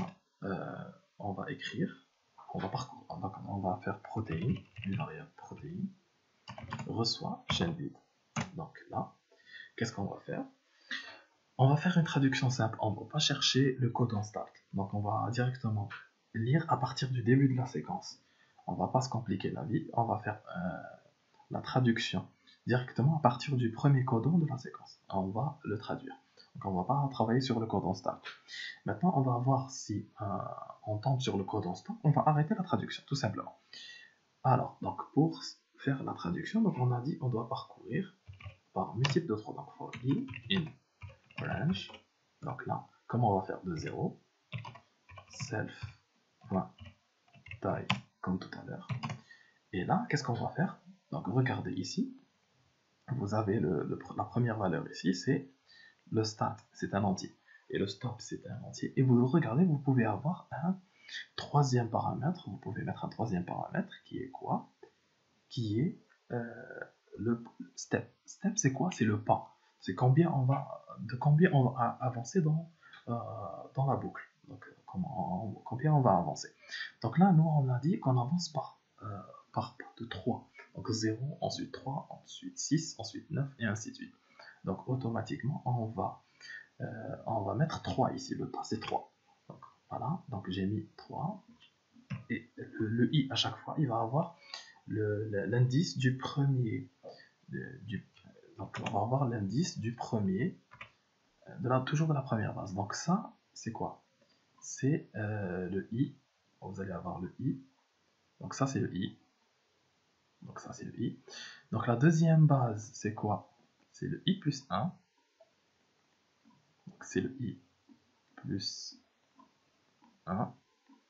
écrire, on va parcourir, donc on va faire protéine, une variable protéine, reçoit chaîne vide. Donc là, qu'est-ce qu'on va faire? On va faire une traduction simple, on ne va pas chercher le codon start. Donc on va directement lire à partir du début de la séquence. On ne va pas se compliquer la vie, on va faire la traduction directement à partir du premier codon de la séquence. On va le traduire. Donc on ne va pas travailler sur le codon start. Maintenant, on va voir si on tombe sur le codon start, on va arrêter la traduction, tout simplement. Alors, donc pour faire la traduction, donc on a dit on doit parcourir par multiple de 3. Donc for i in range. Donc là, comment on va faire de 0? Self.type comme tout à l'heure. Et là, qu'est-ce qu'on va faire? Donc regardez ici, vous avez la première valeur ici, c'est le start, c'est un entier. Et le stop, c'est un entier. Et vous regardez, vous pouvez avoir un troisième paramètre. Vous pouvez mettre un troisième paramètre qui est quoi? Qui est le step. Step, c'est quoi? C'est le pas. C'est combien on va avancer dans la boucle. Donc, combien on va avancer. Donc là, nous, on a dit qu'on avance par pas de 3. Donc 0, ensuite 3, ensuite 6, ensuite 9, et ainsi de suite. Donc automatiquement, on va mettre 3 ici. Le pas, c'est 3. Donc voilà, donc j'ai mis 3. Et le i, à chaque fois, il va avoir l'indice du premier. Donc on va avoir l'indice du premier, toujours de la première base. Donc ça, c'est quoi? C'est le i. Vous allez avoir le i. Donc ça, c'est le i. Donc ça, c'est le i. Donc la deuxième base, c'est quoi? C'est le i plus 1. Donc c'est le i plus 1.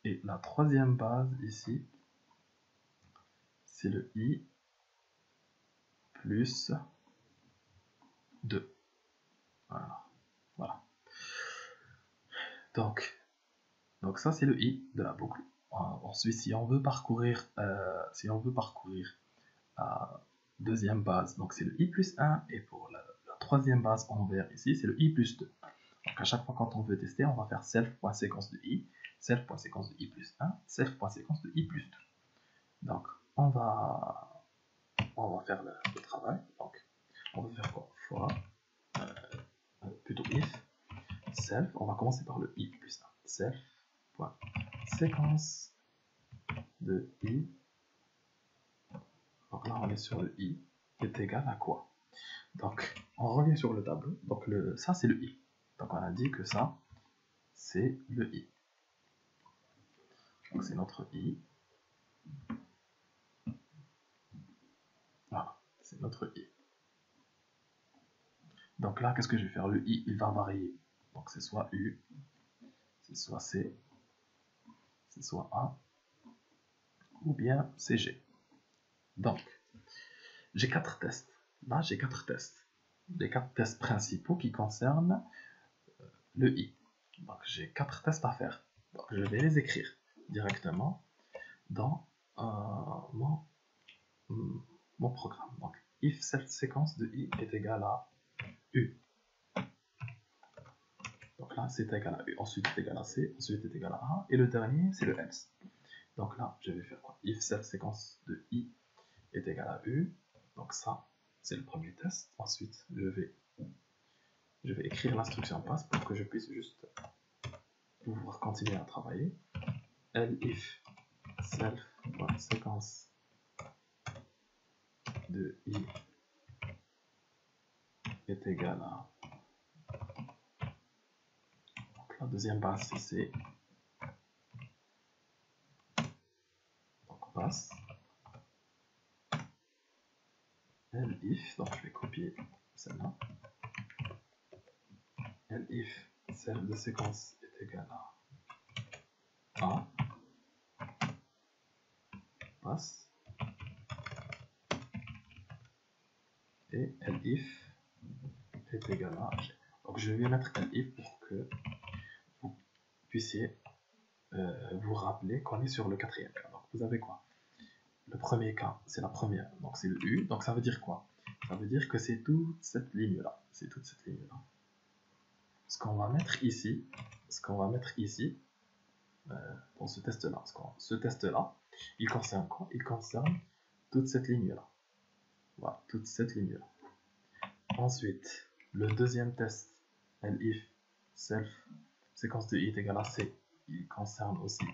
Et la troisième base, ici, c'est le i plus 2. Voilà. Donc ça, c'est le i de la boucle. Ensuite, si on veut parcourir la deuxième base, donc c'est le i plus 1, et pour la troisième base en vert ici, c'est le i plus 2. Donc à chaque fois quand on veut tester, on va faire self.séquence de i, self.séquence de i plus 1, self.séquence de i plus 2. Donc on va faire le travail. Donc on va faire quoi? For, plutôt if, self, on va commencer par le i plus 1. Self.séquence de i. Donc là, on est sur le i est égal à quoi? Donc, on revient sur le tableau. Donc, ça, c'est le i. Donc, on a dit que ça, c'est le i. Donc, c'est notre i. Voilà, c'est notre i. Donc là, qu'est-ce que je vais faire? Le i, il va varier. Donc, c'est soit u, c'est soit c, c'est soit a, ou bien c'est g. Donc, j'ai 4 tests. Là, j'ai 4 tests. Les 4 tests principaux qui concernent le i. Donc, j'ai 4 tests à faire. Donc, je vais les écrire directement dans mon programme. Donc, if cette séquence de i est égale à u. Donc là, c'est égal à u. Ensuite, c'est égal à c. Ensuite, c'est égal à a. Et le dernier, c'est le else. Donc là, je vais faire quoi? If cette séquence de i est égale à u. Donc ça, c'est le premier test. Ensuite, je vais écrire l'instruction pass pour que je puisse juste pouvoir continuer à travailler. Elif self.séquence de i est égal à... Donc, la deuxième base, c'est C. Donc, passe. Elif, donc je vais copier celle-là. Elif, celle de séquence est égale à A. Passe. Et elif est égal à G. Donc je vais mettre elif pour que vous puissiez vous rappeler qu'on est sur le quatrième cas. Donc vous avez quoi? Le premier cas, c'est la première, donc c'est le U. Donc ça veut dire quoi? Ça veut dire que c'est toute cette ligne-là. C'est toute cette ligne-là. Ce qu'on va mettre ici, dans ce test-là, ce test-là, il concerne quoi? Il concerne toute cette ligne-là. Voilà, toute cette ligne-là. Ensuite, le deuxième test, elif self séquence de i est égal à c, il concerne aussi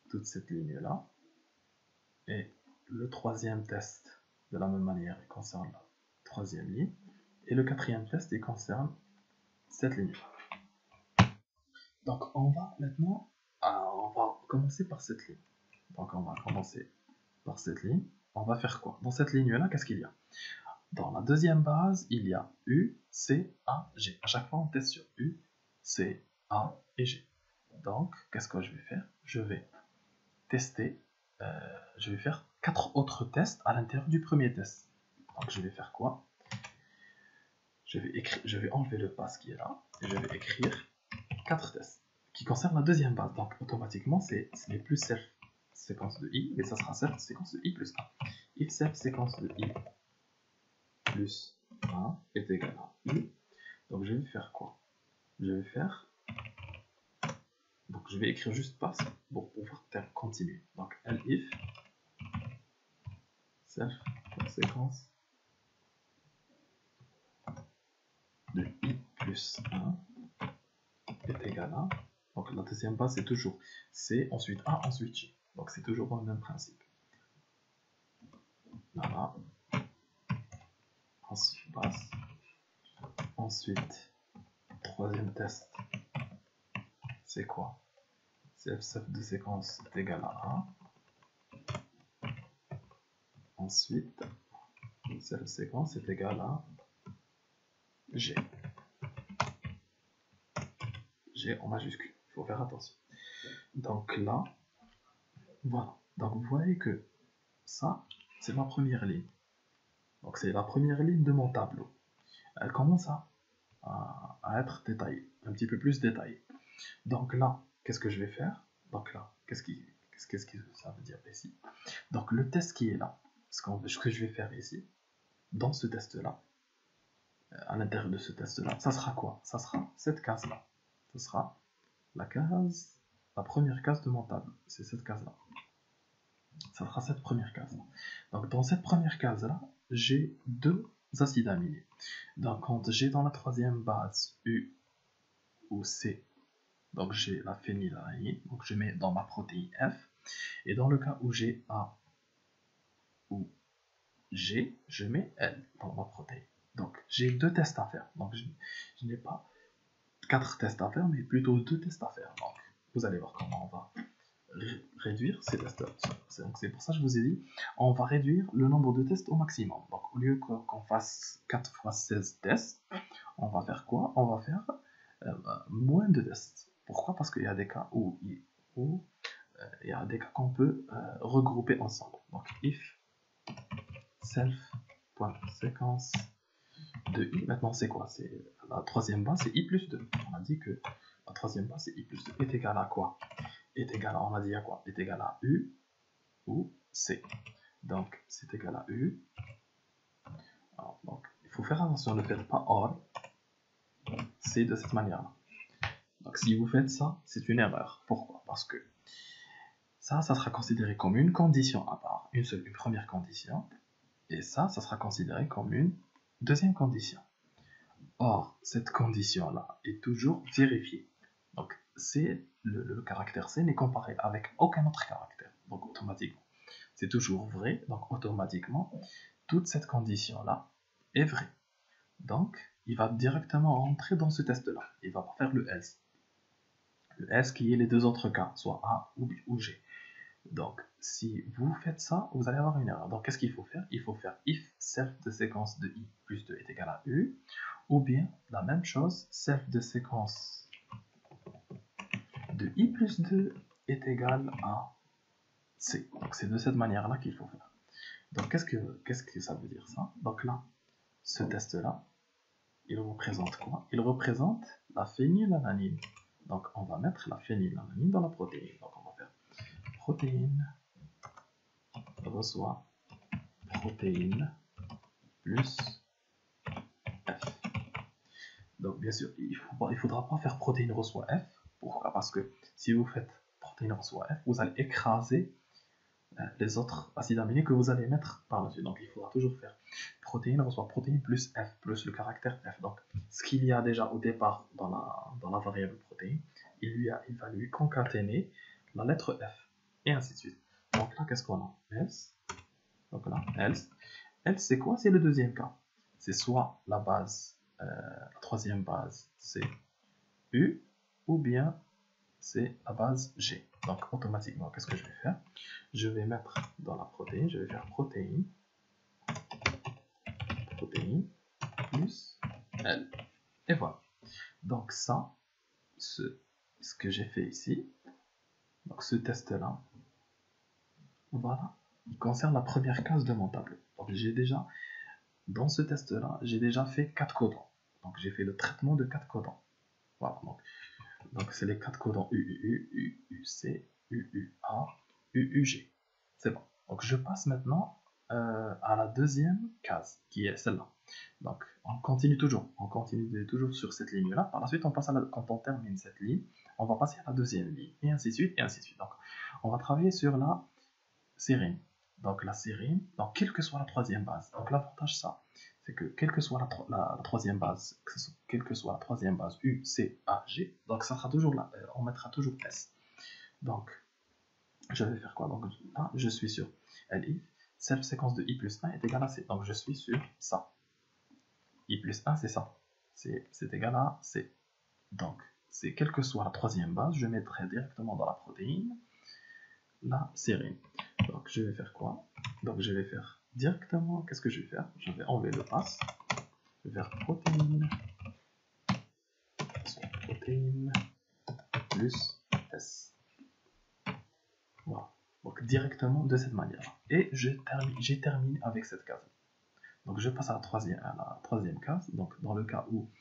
toute cette ligne-là. Et le troisième test, de la même manière, il concerne la troisième ligne. Et le quatrième test, il concerne cette ligne-là. Donc, on va maintenant, on va commencer par cette ligne. Donc, on va commencer par cette ligne. On va faire quoi? Dans cette ligne-là, qu'est-ce qu'il y a? Dans la deuxième base, il y a U, C, A, G. À chaque fois, on teste sur U, C, A et G. Donc, qu'est-ce que je vais faire? Je vais tester, je vais faire 4 autres tests à l'intérieur du premier test. Donc, je vais faire quoi? Je vais enlever le pass qui est là, et je vais écrire 4 tests qui concernent la deuxième base. Donc, automatiquement, ce n'est plus self séquence de I, mais ça sera self séquence de I plus 1. If self séquence de I plus 1 est égal à U. Donc je vais faire quoi? Je vais faire... Donc je vais écrire juste pass pour pouvoir continuer. Donc elif self séquence de I plus 1 est égal à... Donc la deuxième base c'est toujours C, ensuite A, ensuite J. Donc c'est toujours le même principe. Voilà. Ensuite passe. Ensuite, troisième test, c'est quoi? Self de séquence est égal à A. Ensuite, self séquence est égal à G. G en majuscule, il faut faire attention. Donc là, voilà. Donc vous voyez que ça, c'est ma première ligne. Donc c'est la première ligne de mon tableau. Elle commence à être détaillée, un petit peu plus détaillée. Donc là, qu'est-ce que je vais faire? Donc là, qu'est-ce que ça veut dire ici? Donc le test qui est là, ce que je vais faire ici, dans ce test-là, à l'intérieur de ce test-là, ça sera quoi? Ça sera cette case-là. Ce sera la première case de mon tableau. C'est cette case-là. Ça sera cette première case-là. Donc dans cette première case-là, j'ai deux acides aminés. Donc quand j'ai dans la troisième base U ou C, donc j'ai la phénylalanine, donc je mets dans ma protéine F. Et dans le cas où j'ai A ou G, je mets L dans ma protéine. Donc j'ai deux tests à faire. Donc je n'ai pas 4 tests à faire, mais plutôt 2 tests à faire. Donc vous allez voir comment on va réduire ces tests. Donc c'est pour ça que je vous ai dit, on va réduire le nombre de tests au maximum. Donc au lieu qu'on fasse 4 fois 16 tests, on va faire quoi? On va faire moins de tests. Pourquoi? Parce qu'il y a des cas où il y a des cas qu'on peut regrouper ensemble. Donc if self.séquence de i, maintenant c'est quoi? C'est la troisième base, c'est i plus 2. On a dit que la troisième base, c'est i plus 2. Est égal à quoi? Est égal à, on a dit à quoi? Est égal à u ou c. Donc c'est égal à u. Alors, donc il faut faire attention, ne faites pas or. C'est de cette manière-là. Donc si vous faites ça, c'est une erreur. Pourquoi? Parce que ça sera considéré comme une condition à part, une première condition, et ça sera considéré comme une deuxième condition. Or, cette condition-là est toujours vérifiée. Donc, le caractère C n'est comparé avec aucun autre caractère. Donc, automatiquement, c'est toujours vrai. Donc, automatiquement, toute cette condition-là est vraie. Donc, il va directement rentrer dans ce test-là. Il ne va pas faire le else. Le else qui est les deux autres cas, soit A ou B ou G. Donc, si vous faites ça, vous allez avoir une erreur. Donc, qu'est-ce qu'il faut faire? Il faut faire if self de séquence de i plus 2 est égal à u, ou bien la même chose, self de séquence de i plus 2 est égal à c. Donc, c'est de cette manière-là qu'il faut faire. Donc, qu'est-ce que ça veut dire ça? Donc là, ce test-là, il représente quoi? Il représente la phénylalanine. Donc, on va mettre la phénylalanine dans la protéine. Donc, on va faire protéine reçoit protéine plus F. Donc, bien sûr, il ne faudra pas faire protéine reçoit F. Pourquoi? Parce que si vous faites protéine reçoit F, vous allez écraser les autres acides aminés que vous allez mettre par-dessus. Donc, il faudra toujours faire protéine reçoit protéine plus F, plus le caractère F. Donc, ce qu'il y a déjà au départ dans la variable protéine, il va lui concaténer la lettre F, et ainsi de suite. Donc là, qu'est-ce qu'on a? Else. Donc là, else. Else, c'est quoi? C'est le deuxième cas. C'est soit la base, la troisième base, c'est U, ou bien c'est la base G. Donc automatiquement, qu'est-ce que je vais faire? Je vais mettre dans la protéine, je vais faire protéine plus L. Et voilà. Donc ça, ce que j'ai fait ici, donc ce test-là, voilà, il concerne la première case de mon tableau. Donc j'ai déjà, dans ce test-là, j'ai déjà fait 4 codons. Donc j'ai fait le traitement de 4 codons. Voilà, donc c'est les 4 codons UUU, UUC, UUA, UUG. C'est bon. Donc je passe maintenant à la deuxième case, qui est celle-là. Donc on continue toujours sur cette ligne-là. Par la suite, quand on termine cette ligne, on va passer à la deuxième ligne, et ainsi de suite, et ainsi de suite. Donc on va travailler sur la sérine. Donc la sérine, donc quelle que soit la troisième base. Donc l'avantage ça, c'est que quelle que soit la troisième base, quelle que soit la troisième base U, C, A, G, donc ça sera toujours là, on mettra toujours S. Donc je vais faire quoi? Donc là, je suis sur LI, self séquence de I plus 1 est égal à C. Donc je suis sur ça. I plus 1, c'est ça. C'est égal à C. Donc, c'est quelle que soit la troisième base, je mettrai directement dans la protéine la sérine. Donc, je vais faire quoi? Donc, je vais faire directement, qu'est-ce que je vais faire? Je vais enlever le pass. Je vais faire protéine plus S. Voilà. Donc, directement de cette manière. Et j'ai terminé avec cette case. Donc, je passe à la troisième case. Donc, dans le cas où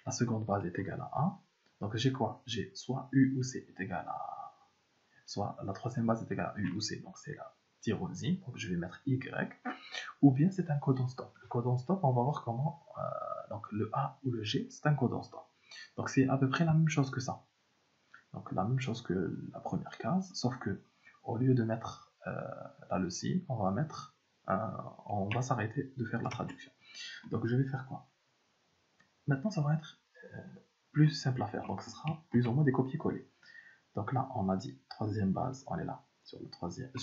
la seconde base est égale à 1, donc j'ai quoi? J'ai soit U ou C est égal à... Soit la troisième base est égale à U ou C, donc c'est la tyrosine, donc je vais mettre Y, ou bien c'est un codon stop. Le codon stop, on va voir comment... donc le A ou le G, c'est un codon stop. Donc c'est à peu près la même chose que ça. Donc la même chose que la première case, sauf que au lieu de mettre la leucine, on va s'arrêter de faire la traduction. Donc je vais faire quoi? Maintenant ça va être plus simple à faire, donc ce sera plus ou moins des copier-coller. Donc là, on a dit troisième base, on est là, sur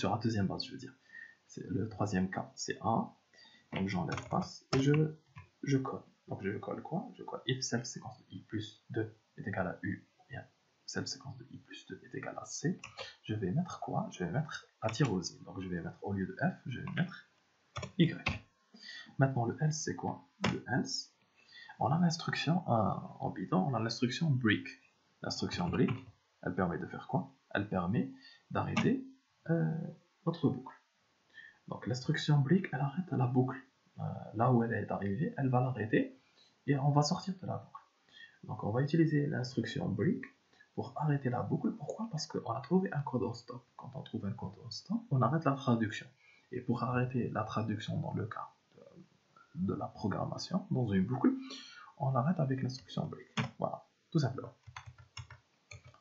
la deuxième base, je veux dire. C'est le troisième cas, c'est 1. Donc j'enlève passe et je colle. Donc je colle quoi? Je colle if self séquence de i plus 2 est égal à u, ou bien self séquence de i plus 2 est égal à c. Je vais mettre quoi? Je vais mettre la tyrosine. Donc je vais mettre, au lieu de f, je vais mettre y. Maintenant le else, c'est quoi? Le else, on a l'instruction en Python, on a l'instruction break. L'instruction break, elle permet de faire quoi? Elle permet d'arrêter notre boucle. Donc l'instruction break, elle arrête la boucle. Là où elle est arrivée, elle va l'arrêter et on va sortir de la boucle. Donc on va utiliser l'instruction break pour arrêter la boucle. Pourquoi? Parce qu'on a trouvé un codon stop. Quand on trouve un codon stop, on arrête la traduction. Et pour arrêter la traduction dans le cas de la programmation, dans une boucle, on arrête avec l'instruction break. Voilà, tout simplement.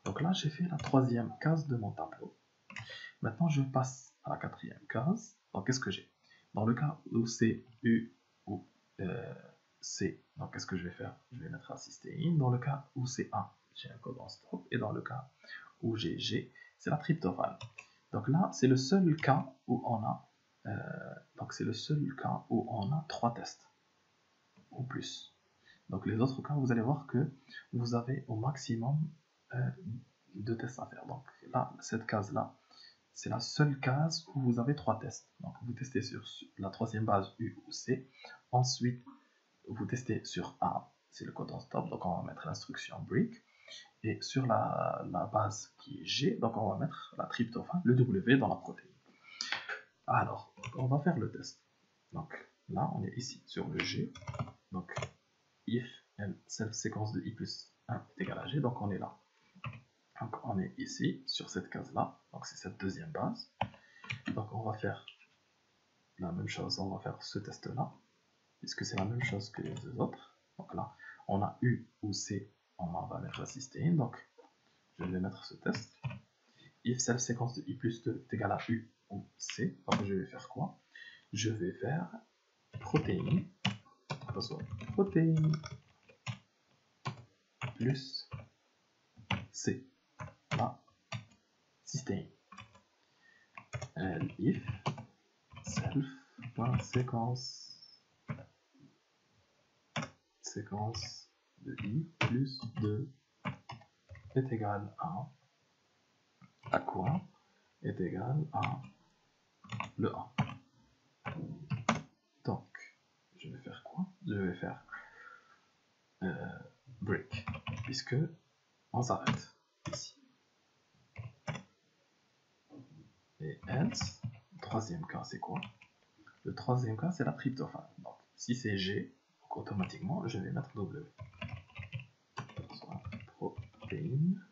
Donc là, j'ai fait la troisième case de mon tableau. Maintenant, je passe à la quatrième case. Donc, qu'est-ce que j'ai? Dans le cas où c'est U ou C, donc qu'est-ce que je vais faire? Je vais mettre la cystéine. Dans le cas où c'est A, j'ai un codon stop. Et dans le cas où j'ai G, c'est la tryptophane. Donc là, c'est le seul cas où on a donc c'est le seul cas où on a 3 tests ou plus. Donc les autres cas, vous allez voir que vous avez au maximum 2 tests à faire. Donc là, cette case-là, c'est la seule case où vous avez 3 tests. Donc vous testez sur la troisième base U ou C. Ensuite, vous testez sur A, c'est le codon stop, donc on va mettre l'instruction break. Et sur la base qui est G, donc on va mettre la tryptophane, le W dans la protéine. Alors, on va faire le test. Donc là, on est ici sur le G. Donc, if self séquence de I plus 1 est égal à G, donc on est là. Donc on est ici, sur cette case-là, donc c'est cette deuxième base. Donc on va faire la même chose, on va faire ce test-là, puisque c'est la même chose que les deux autres. Donc là, on a U ou C, on va mettre la cystéine, donc je vais mettre ce test. If self séquence de I plus 2 est égal à U ou C, donc je vais faire quoi? Je vais faire protéine, protéine plus C, la cystéine. If self.séquence de I plus 2 est égal à quoi? Est égal à le 1. Donc, je vais faire quoi? Je vais faire break, puisque on s'arrête ici. Et else, troisième cas, c'est quoi? Le troisième cas, c'est la tryptophane. Donc, si c'est G, donc automatiquement, je vais mettre W. Soit protéine.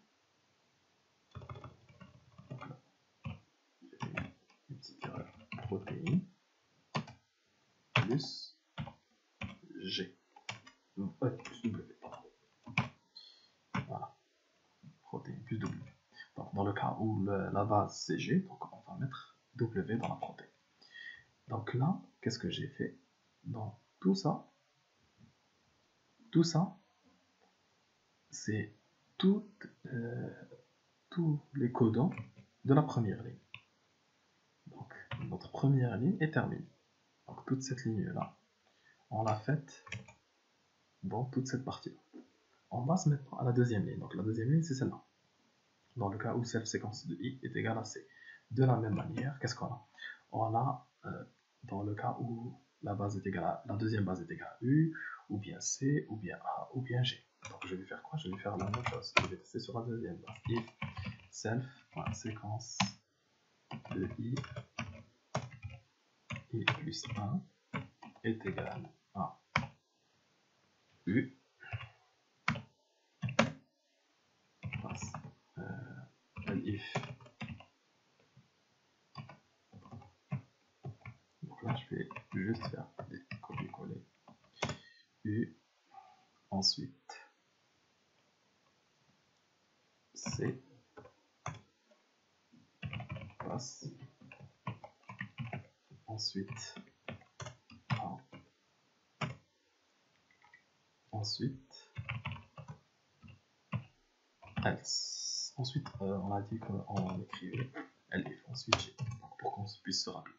Donc là, j'ai fait une petite erreur. Protéine plus G. Plus W, pardon. Voilà. Protéine plus W. Donc, dans le cas où la base c'est G, donc on va mettre W dans la protéine. Donc là, qu'est-ce que j'ai fait? Dans tout ça, c'est tous les codons de la première ligne. Donc, notre première ligne est terminée. Donc, toute cette ligne-là, on l'a faite dans toute cette partie-là. On va se mettre à la deuxième ligne. Donc, la deuxième ligne, c'est celle-là. Dans le cas où self séquence de I est égale à C. De la même manière, qu'est-ce qu'on a? On a, dans le cas où la deuxième base est égale à U, ou bien C, ou bien A, ou bien G. Donc, je vais faire quoi? Je vais faire la même chose. Je vais tester sur la deuxième base. If self.séquence de I plus 1 est égal à U passe if. Donc là, je vais juste faire des copier-coller. U, ensuite C passe, ensuite A, ensuite else. Ensuite, on a dit qu'on écrivait elif, ensuite G, donc pour qu'on puisse se rappeler.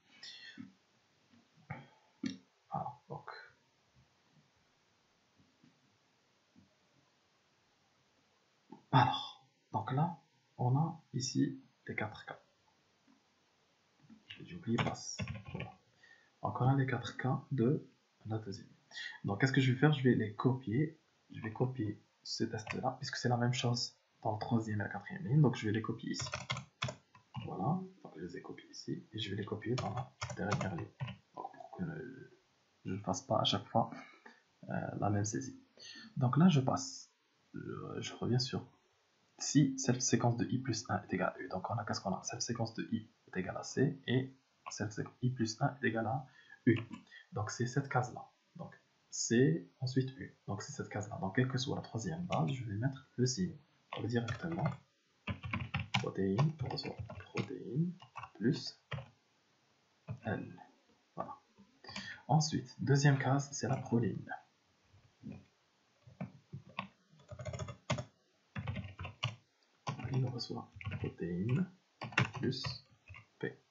Voilà, donc là, on a ici les 4 cas. J'ai oublié passe. Voilà. Donc on a les 4 cas de la deuxième. Donc qu'est-ce que je vais faire? Je vais les copier. Je vais copier ce test-là, puisque c'est la même chose dans la troisième et la quatrième ligne. Donc je vais les copier ici. Voilà, donc je les ai copiés ici. Et je vais les copier dans la dernière ligne. Donc pour que je ne fasse pas à chaque fois la même saisie. Donc là, je passe. Je reviens sur si self séquence de I plus 1 est égal à U. Donc on a qu'est-ce qu'on a? Self séquence de I est égal à C et self séquence I plus 1 est égal à U. Donc c'est cette case-là. Donc C, ensuite U. Donc c'est cette case-là. Donc quelle que soit la troisième base, je vais mettre le signe. Donc directement, protéine, on reçoit protéine plus L. Voilà. Ensuite, deuxième case, c'est la proline. On reçoit protéine plus P.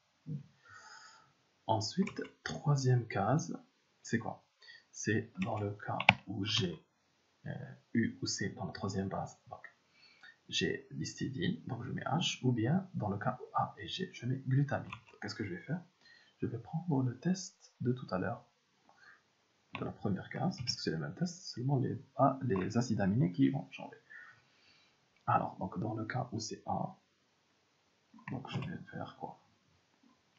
Ensuite, troisième case, c'est quoi? C'est dans le cas où j'ai U ou C dans la troisième base. Donc, j'ai l'histidine, donc je mets H, ou bien dans le cas A et G, je mets glutamine. Qu'est-ce que je vais faire? Je vais prendre le test de tout à l'heure, de la première case, parce que c'est le même test, seulement les acides aminés qui vont changer. Alors, donc dans le cas où c'est A, donc je vais faire quoi?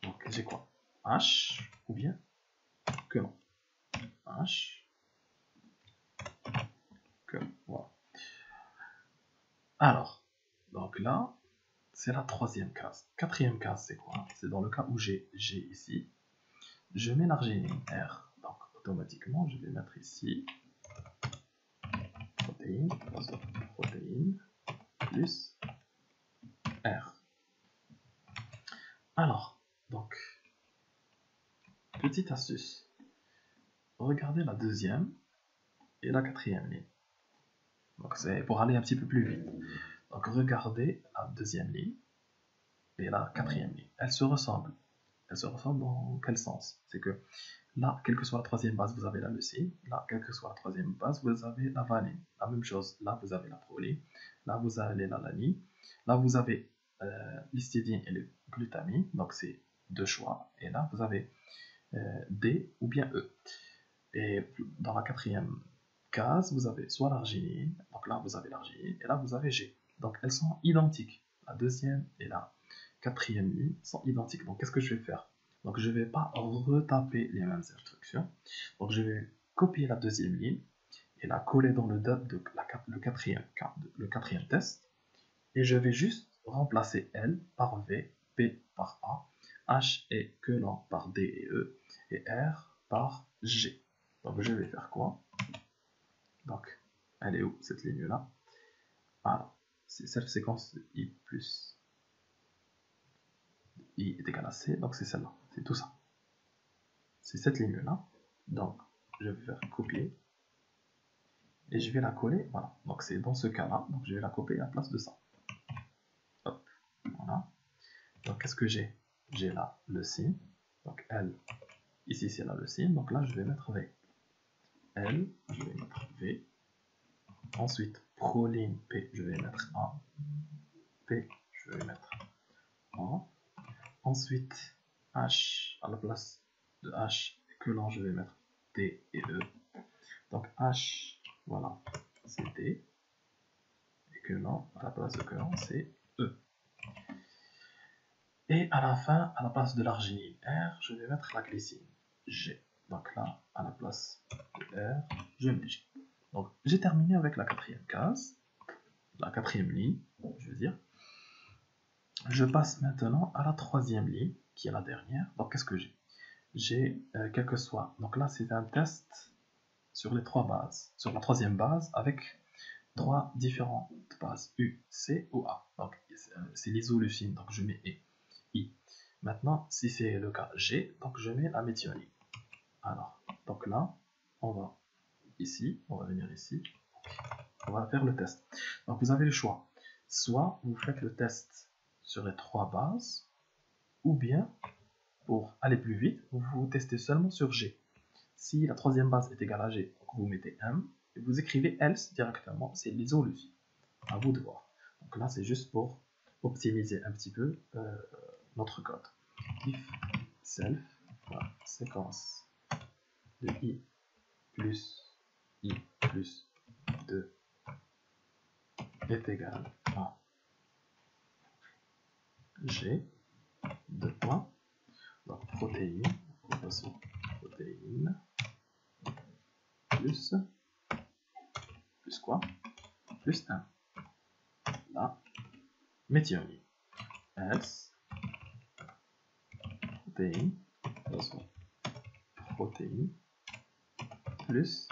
Donc j'ai quoi? H, ou bien que non. H, que voilà. Alors, donc là, c'est la troisième case. Quatrième case, c'est quoi? C'est dans le cas où j'ai G ici. Je mets l'arginine R. Donc, automatiquement, je vais mettre ici protéine plus R. Alors, donc, petite astuce. Regardez la deuxième et la quatrième ligne. Donc, c'est pour aller un petit peu plus vite. Donc, regardez la deuxième ligne et la quatrième ligne. Elles se ressemblent. Elles se ressemblent dans quel sens? C'est que là, quelle que soit la troisième base, vous avez la leucine. Là, quelle que soit la troisième base, vous avez la valine. La même chose. Là, vous avez la proline. Là, vous avez l'alanine. Là, vous avez l'histidine et le glutamine. Donc, c'est deux choix. Et là, vous avez D ou bien E. Et dans la quatrième case, vous avez soit l'arginine. Donc là, vous avez l'arginine. Et là, vous avez G. Donc, elles sont identiques. La deuxième et la quatrième ligne sont identiques. Donc, qu'est-ce que je vais faire? Donc, je ne vais pas retaper les mêmes instructions. Donc, je vais copier la deuxième ligne et la coller dans le quatrième test. Et je vais juste remplacer L par V, P par A, H et Quelan par D et E, et R par G. Donc, je vais faire quoi? Donc, elle est où cette ligne-là? Alors, c'est cette séquence I plus I est égal à C, donc c'est celle-là, c'est tout ça. C'est cette ligne-là, donc je vais faire copier, et je vais la coller, voilà, donc c'est dans ce cas-là, donc je vais la copier à la place de ça. Hop, voilà. Donc qu'est-ce que j'ai? J'ai là le signe, donc L, ici c'est là le signe, donc là je vais mettre V. L, je vais mettre V. Ensuite, proline P, je vais mettre A. P, je vais mettre A. Ensuite, H, à la place de H et Quelan, je vais mettre D et E. Donc H, voilà, c'est D. Et Quelan, à la place de Quelan, c'est E. Et à la fin, à la place de l'arginine R, je vais mettre la glycine G. Donc là, à la place de R, je mets G. Donc j'ai terminé avec la quatrième case, la quatrième ligne, je veux dire. Je passe maintenant à la troisième ligne, qui est la dernière. Donc qu'est-ce que j'ai? J'ai quel que soit. Donc là, c'est un test sur les trois bases, sur la troisième base, avec trois différentes bases, U, C ou A. Donc c'est l'isoleucine, donc je mets I. Maintenant, si c'est le cas G, donc je mets la méthionine. Alors, donc là, on va ici, on va venir ici, on va faire le test. Donc vous avez le choix. Soit vous faites le test sur les trois bases, ou bien, pour aller plus vite, vous testez seulement sur G. Si la troisième base est égale à G, donc vous mettez M, et vous écrivez else directement, c'est l'isoleucine. À vous de voir. Donc là, c'est juste pour optimiser un petit peu notre code. If self, voilà, séquence de I plus 2 est égal à G, deux points, donc protéine, protéine, plus quoi? Plus 1. Là, méthionine. Else, protéine, plus,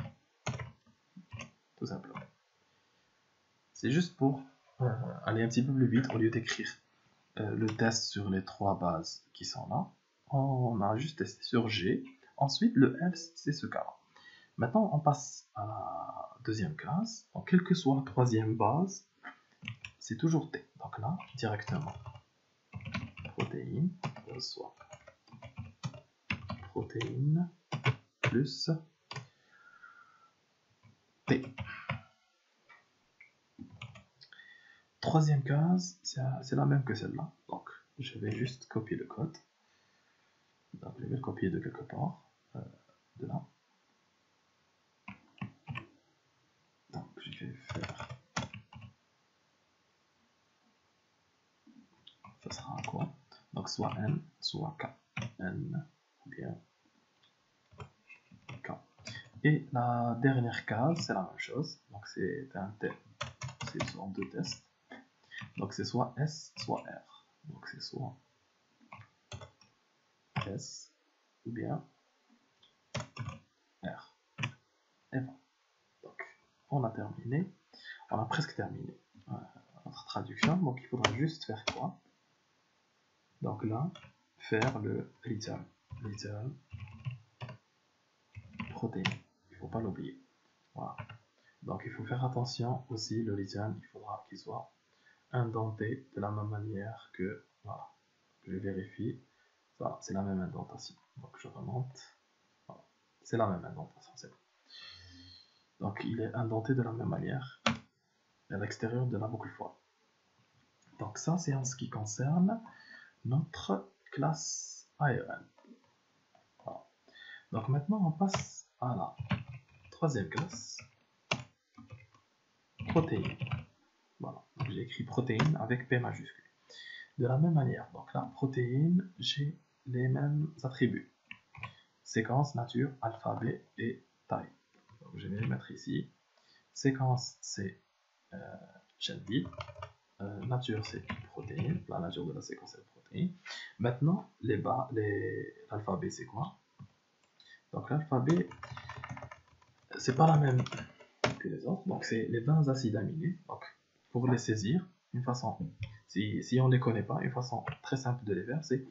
tout simplement. C'est juste pour aller un petit peu plus vite, au lieu d'écrire le test sur les trois bases qui sont là, on a juste testé sur G. Ensuite, le else, c'est ce cas-là. Maintenant, on passe à la deuxième case. Donc, quelle que soit la troisième base, c'est toujours T. Donc là, directement, protéine, soit protéine plus T. Troisième case, c'est la même que celle-là. Donc, je vais juste copier le code. Donc, je vais le copier de quelque part. De là. Donc, je vais faire. Ça sera quoi? Donc, soit N, soit K. N, ou bien K. Et la dernière case, c'est la même chose. Donc, c'est un test. C'est une sorte de test. Donc, c'est soit S, soit R. Donc, c'est soit S, ou bien R. Et voilà. Donc, on a terminé. On a presque terminé notre traduction. Donc, il faudra juste faire quoi? Donc là, faire le return. Return protéine. Il ne faut pas l'oublier. Voilà. Donc, il faut faire attention aussi, le return, il faudra qu'il soit indenté de la même manière que, voilà, je vérifie, voilà, c'est la même indentation. Donc, je remonte, voilà, c'est la même indentation, c'est bon. Donc, il est indenté de la même manière à l'extérieur de la boucle for. Donc, ça, c'est en ce qui concerne notre classe ARN. Voilà. Donc, maintenant, on passe à la troisième classe, protéine. Voilà, j'ai écrit protéine avec P majuscule. De la même manière, donc la protéine, j'ai les mêmes attributs. Séquence, nature, alphabet et taille. Donc je vais les mettre ici. Séquence, c'est chaîne vide. Nature, c'est protéine. La nature de la séquence, c'est protéine. Maintenant, l'alphabet, c'est quoi? Donc l'alphabet, c'est pas la même que les autres. Donc c'est les 20 acides aminés. Donc pour les saisir, une façon, si on ne les connaît pas, une façon très simple de les faire, c'est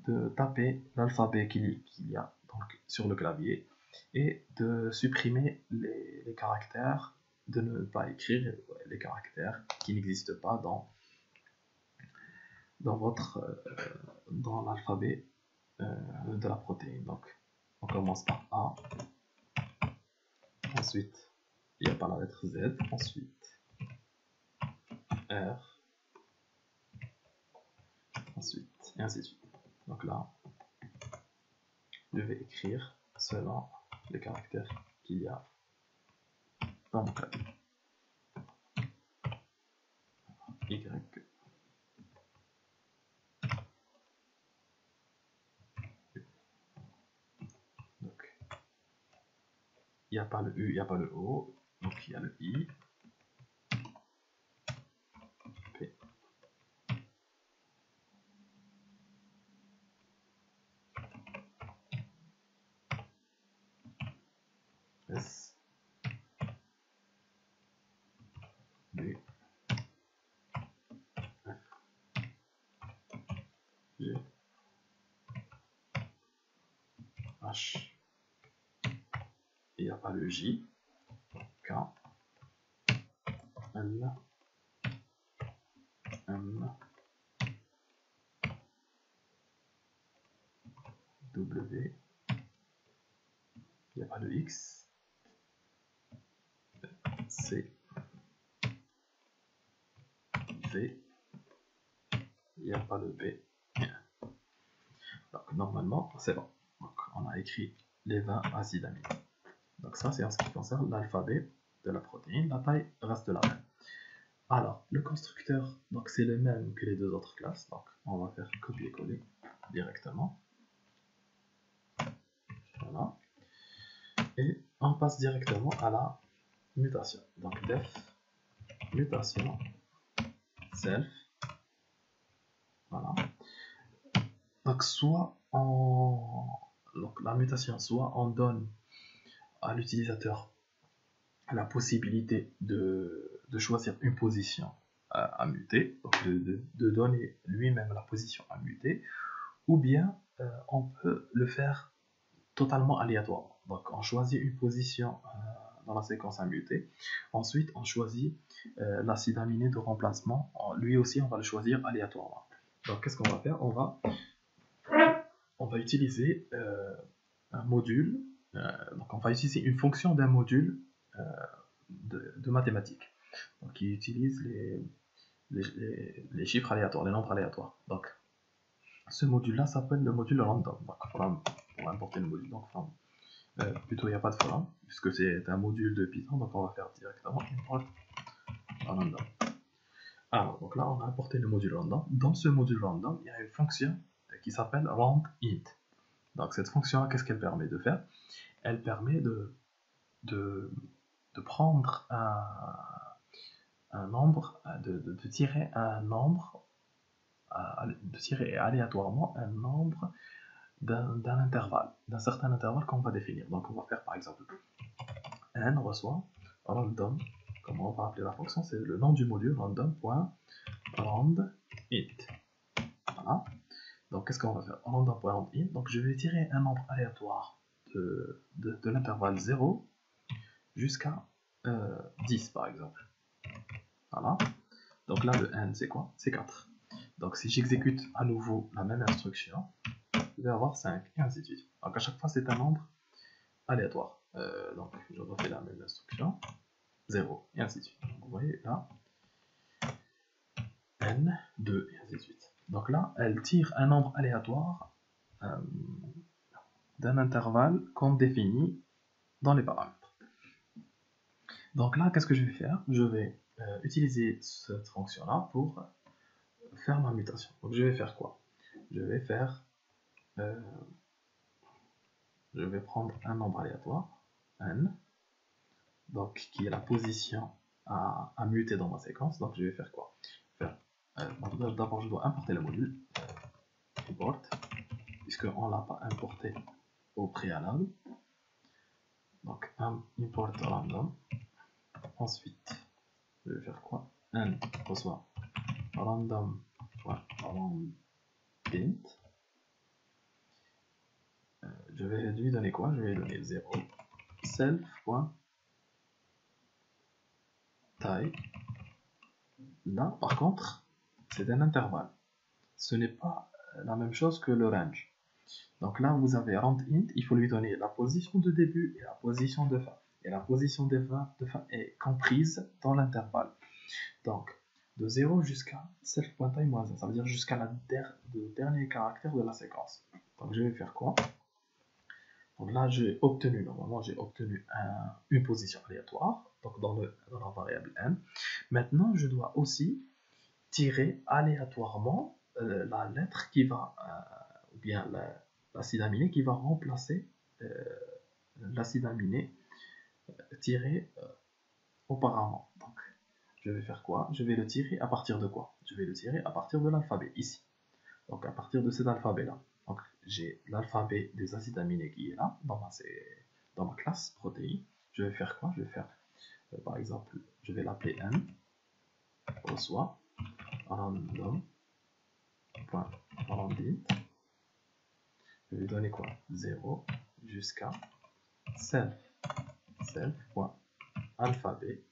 de taper l'alphabet qu'il y a donc, sur le clavier et de supprimer les caractères, de ne pas écrire les caractères qui n'existent pas dans l'alphabet de la protéine. Donc on commence par A, ensuite il n'y a pas la lettre Z, ensuite R, ensuite et ainsi de suite. Donc là, je vais écrire selon les caractères qu'il y a dans mon clavier. Y. Donc, il n'y a pas le U, il n'y a pas le O, donc il y a le I, P, S, B, F, G, H, il n'y a pas le J, K, L, M, W, il n'y a pas le X, C, V, il n'y a pas le B. Donc normalement, c'est bon. Donc, on a écrit les 20 acides aminés. Donc ça, c'est en ce qui concerne l'alphabet de la protéine. La taille reste la même. Alors, le constructeur, donc c'est le même que les deux autres classes. Donc, on va faire copier-coller directement. Voilà. Et on passe directement à la mutation. Donc, def, mutation, self. Voilà. Donc, donc, la mutation, soit on donne à l'utilisateur la possibilité de choisir une position à muter, donc de donner lui-même la position à muter, ou bien on peut le faire totalement aléatoirement. Donc on choisit une position dans la séquence à muter, ensuite on choisit l'acide aminé de remplacement, lui aussi on va le choisir aléatoirement. Donc qu'est-ce qu'on va faire? On va utiliser un module, donc on va utiliser une fonction d'un module de mathématiques. Donc, il utilise les chiffres aléatoires, les nombres aléatoires. Donc, ce module-là s'appelle le module random. Donc, on va importer le module. Donc, plutôt, il n'y a pas de from, puisque c'est un module de Python. Donc, on va faire directement import random. Alors, donc là, on a importé le module random. Dans ce module random, il y a une fonction qui s'appelle randInt. Donc, cette fonction-là, qu'est-ce qu'elle permet de faire? Elle permet de prendre un nombre, de tirer un nombre, de tirer aléatoirement un nombre d'un intervalle, d'un certain intervalle qu'on va définir. Donc, on va faire par exemple n reçoit random. Comment on va appeler la fonction? C'est le nom du module random.randInt. Voilà. Donc, qu'est-ce qu'on va faire? Random.randInt. Donc, je vais tirer un nombre aléatoire de l'intervalle 0 jusqu'à 10 par exemple. Voilà. Donc là, le n, c'est quoi? C'est 4. Donc si j'exécute à nouveau la même instruction, je vais avoir 5, et ainsi de suite. Donc à chaque fois, c'est un nombre aléatoire. Donc je refais la même instruction, 0, et ainsi de suite. Donc vous voyez là, n, 2, et ainsi de suite. Donc là, elle tire un nombre aléatoire d'un intervalle qu'on définit dans les paramètres. Donc là, qu'est-ce que je vais faire? Je vais utiliser cette fonction-là pour faire ma mutation. Donc je vais faire quoi? Je vais faire je vais prendre un nombre aléatoire, n, donc qui est la position à muter dans ma séquence. Donc je vais faire quoi? D'abord je dois importer le module, import, puisqu'on ne l'a pas importé au préalable. Donc import random. Ensuite, je vais faire quoi? N reçoit random.randint. Je vais lui donner quoi? Je vais lui donner 0 self.type. Là, par contre, c'est un intervalle. Ce n'est pas la même chose que le range. Donc là, vous avez randInt, il faut lui donner la position de début et la position de fin. Et la position de fin est comprise dans l'intervalle. Donc, de 0 jusqu'à self.type-1, ça veut dire jusqu'à le dernier caractère de la séquence. Donc je vais faire quoi? Donc là, normalement, j'ai obtenu une position aléatoire, donc dans la variable n. Maintenant, je dois aussi tirer aléatoirement la lettre qui va, ou bien l'acide aminé qui va remplacer l'acide aminé tiré auparavant. Donc, je vais faire quoi? Je vais le tirer à partir de quoi? Je vais le tirer à partir de l'alphabet, ici. Donc, à partir de cet alphabet-là. Donc, j'ai l'alphabet des acides aminés qui est là, dans ma classe protéine. Je vais faire quoi? Je vais faire, par exemple, je vais l'appeler n, reçoit random.randint. Je vais lui donner quoi? 0 jusqu'à self.alphabet.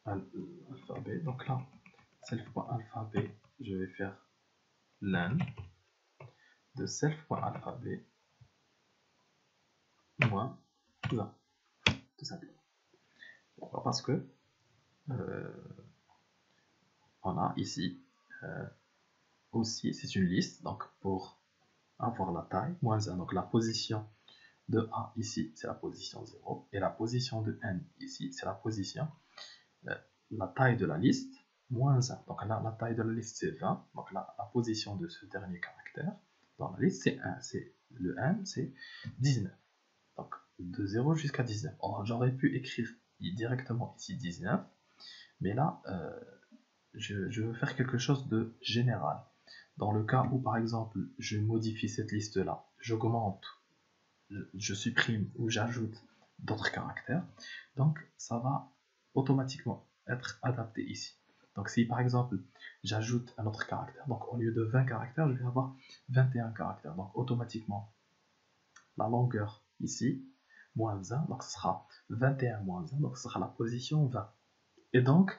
Alphabet. Donc là, self.alphabet, je vais faire len de self.alphabet moins 1, tout simplement. Pourquoi? Parce que on a ici aussi, c'est une liste, donc pour avoir la taille, moins 1, donc la position de A ici, c'est la position 0, et la position de N ici, c'est la position, la taille de la liste, moins 1. Donc là, la taille de la liste, c'est 20, donc là, la position de ce dernier caractère dans la liste, c'est 1, le N, c'est 19. Donc de 0 jusqu'à 19. Or, j'aurais pu écrire directement ici 19, mais là, je veux faire quelque chose de général. Dans le cas où, par exemple, je modifie cette liste-là, j'augmente, je supprime ou j'ajoute d'autres caractères, donc ça va automatiquement être adapté ici. Donc si par exemple j'ajoute un autre caractère, donc au lieu de 20 caractères, je vais avoir 21 caractères. Donc automatiquement, la longueur ici, moins 1, donc ce sera 21 moins 1, donc ce sera la position 20. Et donc,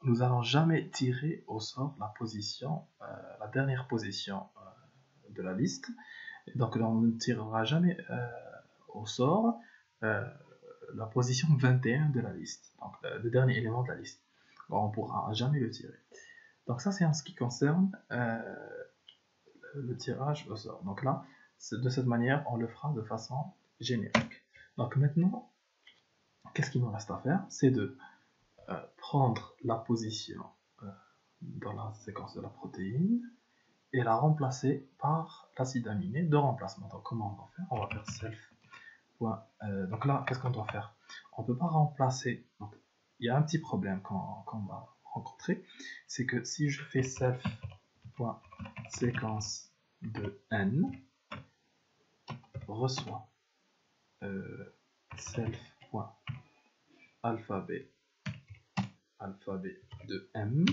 nous n'allons jamais tirer au sort la position, la dernière position de la liste. Et donc, on ne tirera jamais au sort la position 21 de la liste, donc le dernier élément de la liste. Alors, on ne pourra jamais le tirer. Donc ça, c'est en ce qui concerne le tirage au sort. Donc là, de cette manière, on le fera de façon générique. Donc maintenant, qu'est-ce qu'il nous reste à faire? C'est de prendre la position dans la séquence de la protéine et la remplacer par l'acide aminé de remplacement. Donc comment on va faire? On va faire self. Donc là, qu'est-ce qu'on doit faire? On ne peut pas remplacer. Donc, il y a un petit problème qu'on va rencontrer, c'est que si je fais self.séquence de n reçoit self.alphabet de m,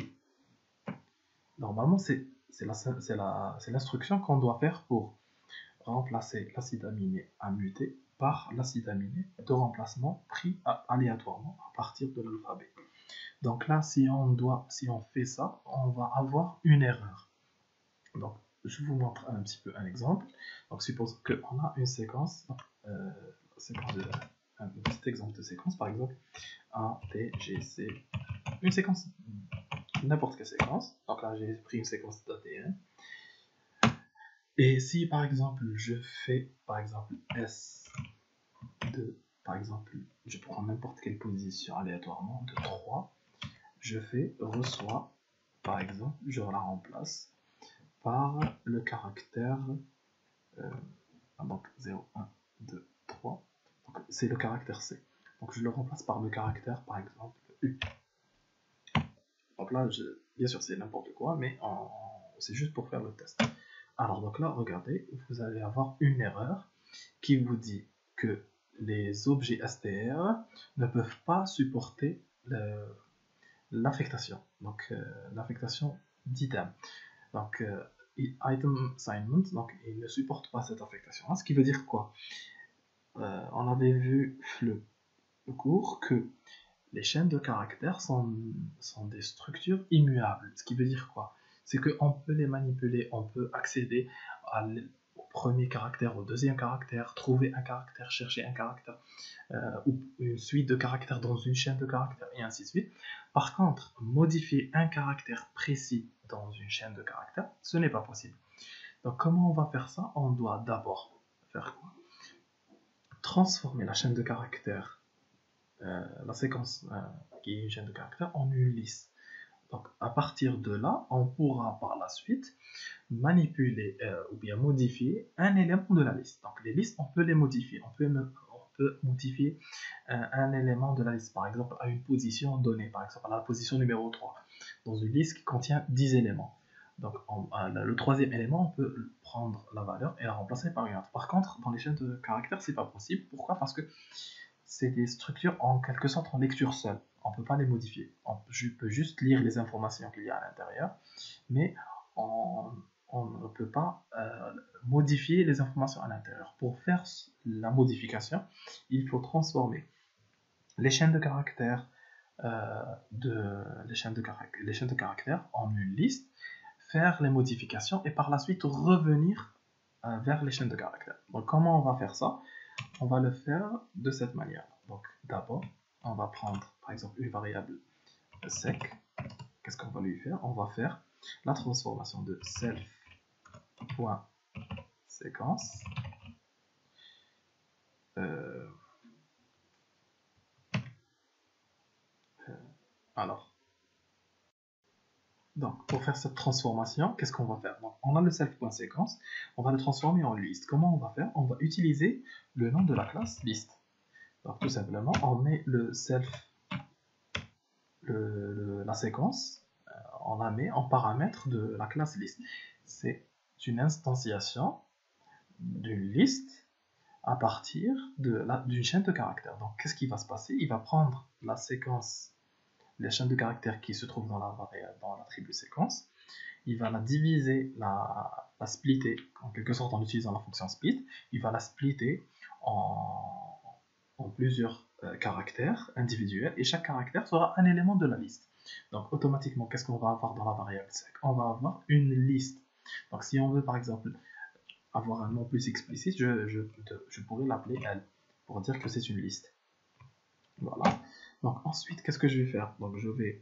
normalement c'est l'instruction qu'on doit faire pour remplacer l'acide aminé à muter par l'acide aminé de remplacement pris aléatoirement à partir de l'alphabet. Donc là, si on fait ça, on va avoir une erreur. Donc, je vous montre un petit peu un exemple. Donc, suppose qu'on a une séquence, un petit exemple de séquence, par exemple, A, T, G, C, une séquence, n'importe quelle séquence. Donc là, j'ai pris une séquence d'ADN. Et si, par exemple, je fais, par exemple, S de, par exemple, je prends n'importe quelle position aléatoirement, de 3, je fais reçoit, par exemple, je la remplace par le caractère donc 0, 1, 2, 3, c'est le caractère C. Donc je le remplace par le caractère, par exemple, U. Donc là, bien sûr, c'est n'importe quoi, mais c'est juste pour faire le test. Alors, donc là, regardez, vous allez avoir une erreur qui vous dit que les objets STR ne peuvent pas supporter l'affectation, donc l'affectation d'item. Donc, item assignment, donc il ne supporte pas cette affectation. Ce qui veut dire quoi? On avait vu le cours que les chaînes de caractères sont des structures immuables. Ce qui veut dire quoi? C'est qu'on peut les manipuler, on peut accéder au premier caractère, au deuxième caractère, trouver un caractère, chercher un caractère, ou une suite de caractères dans une chaîne de caractères, et ainsi de suite. Par contre, modifier un caractère précis dans une chaîne de caractères, ce n'est pas possible. Donc comment on va faire ça? On doit d'abord faire quoi? Transformer la chaîne de caractères, la séquence qui est une chaîne de caractères, en une liste. Donc à partir de là, on pourra par la suite manipuler ou bien modifier un élément de la liste. Donc les listes, on peut les modifier. On peut modifier un élément de la liste, par exemple à une position donnée, par exemple à la position numéro 3, dans une liste qui contient 10 éléments. Donc le troisième élément, on peut prendre la valeur et la remplacer par une autre. Par contre, dans les chaînes de caractères, c'est pas possible. Pourquoi? Parce que c'est des structures en quelque sorte en lecture seule. On ne peut pas les modifier. Je peux juste lire les informations qu'il y a à l'intérieur, mais on ne peut pas modifier les informations à l'intérieur. Pour faire la modification, il faut transformer les chaînes de caractères les chaînes de caractères en une liste, faire les modifications et par la suite revenir vers les chaînes de caractères. Donc comment on va faire ça? On va le faire de cette manière. Donc d'abord, on va prendre par exemple une variable sec. Qu'est-ce qu'on va lui faire? On va faire la transformation de self.séquence alors, donc pour faire cette transformation, qu'est-ce qu'on va faire? Donc, on a le self.séquence, on va le transformer en liste. Comment on va faire? On va utiliser le nom de la classe liste. Donc tout simplement, on met le self, la séquence, on la met en paramètre de la classe liste. C'est une instantiation d'une liste à partir d'une chaîne de caractères. Donc qu'est-ce qui va se passer? Il va prendre la séquence, les chaînes de caractères qui se trouvent dans l'attribut séquence, il va la diviser, la splitter, en quelque sorte en utilisant la fonction split, il va la splitter en plusieurs caractères individuels, et chaque caractère sera un élément de la liste. Donc automatiquement, qu'est-ce qu'on va avoir dans la variable sec? On va avoir une liste. Donc si on veut par exemple avoir un nom plus explicite, je pourrais l'appeler L, pour dire que c'est une liste. Voilà. Donc ensuite, qu'est-ce que je vais faire? Donc je vais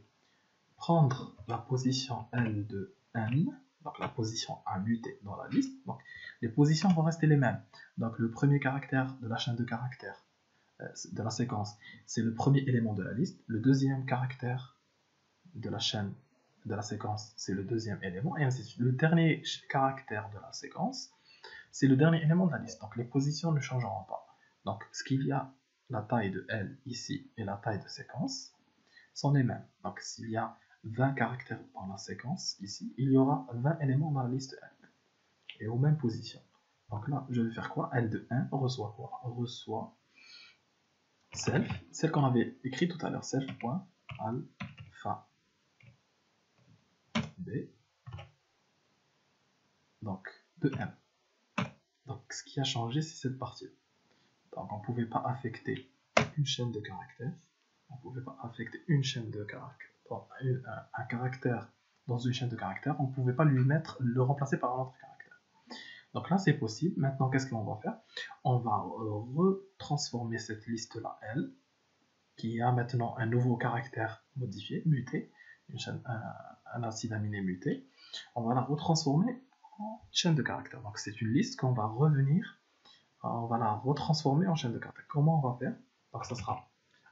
prendre la position L de N, donc la position à muter dans la liste. Donc les positions vont rester les mêmes. Donc le premier caractère de la chaîne de caractères de la séquence, c'est le premier élément de la liste. Le deuxième caractère de la chaîne de la séquence, c'est le deuxième élément, et ainsi de suite. Le dernier caractère de la séquence, c'est le dernier élément de la liste. Donc les positions ne changeront pas. Donc ce qu'il y a, la taille de L ici et la taille de séquence sont les mêmes. Donc s'il y a 20 caractères dans la séquence ici, il y aura 20 éléments dans la liste L et aux mêmes positions. Donc là, je vais faire quoi? L de 1 reçoit quoi? Reçoit self, celle qu'on avait écrite tout à l'heure, self.alpha b, donc de 1. Donc ce qui a changé, c'est cette partie. Donc on ne pouvait pas affecter une chaîne de caractères. On ne pouvait pas affecter une chaîne de caractères. Un caractère dans une chaîne de caractères, on ne pouvait pas le remplacer par un autre caractère. Donc là, c'est possible. Maintenant, qu'est-ce qu'on va faire? On va retransformer cette liste-là, L, qui a maintenant un nouveau caractère modifié, muté, un acide aminé muté. On va la retransformer en chaîne de caractères. Donc c'est une liste qu'on va revenir, on va la retransformer en chaîne de caractères. Comment on va faire? Donc ça sera,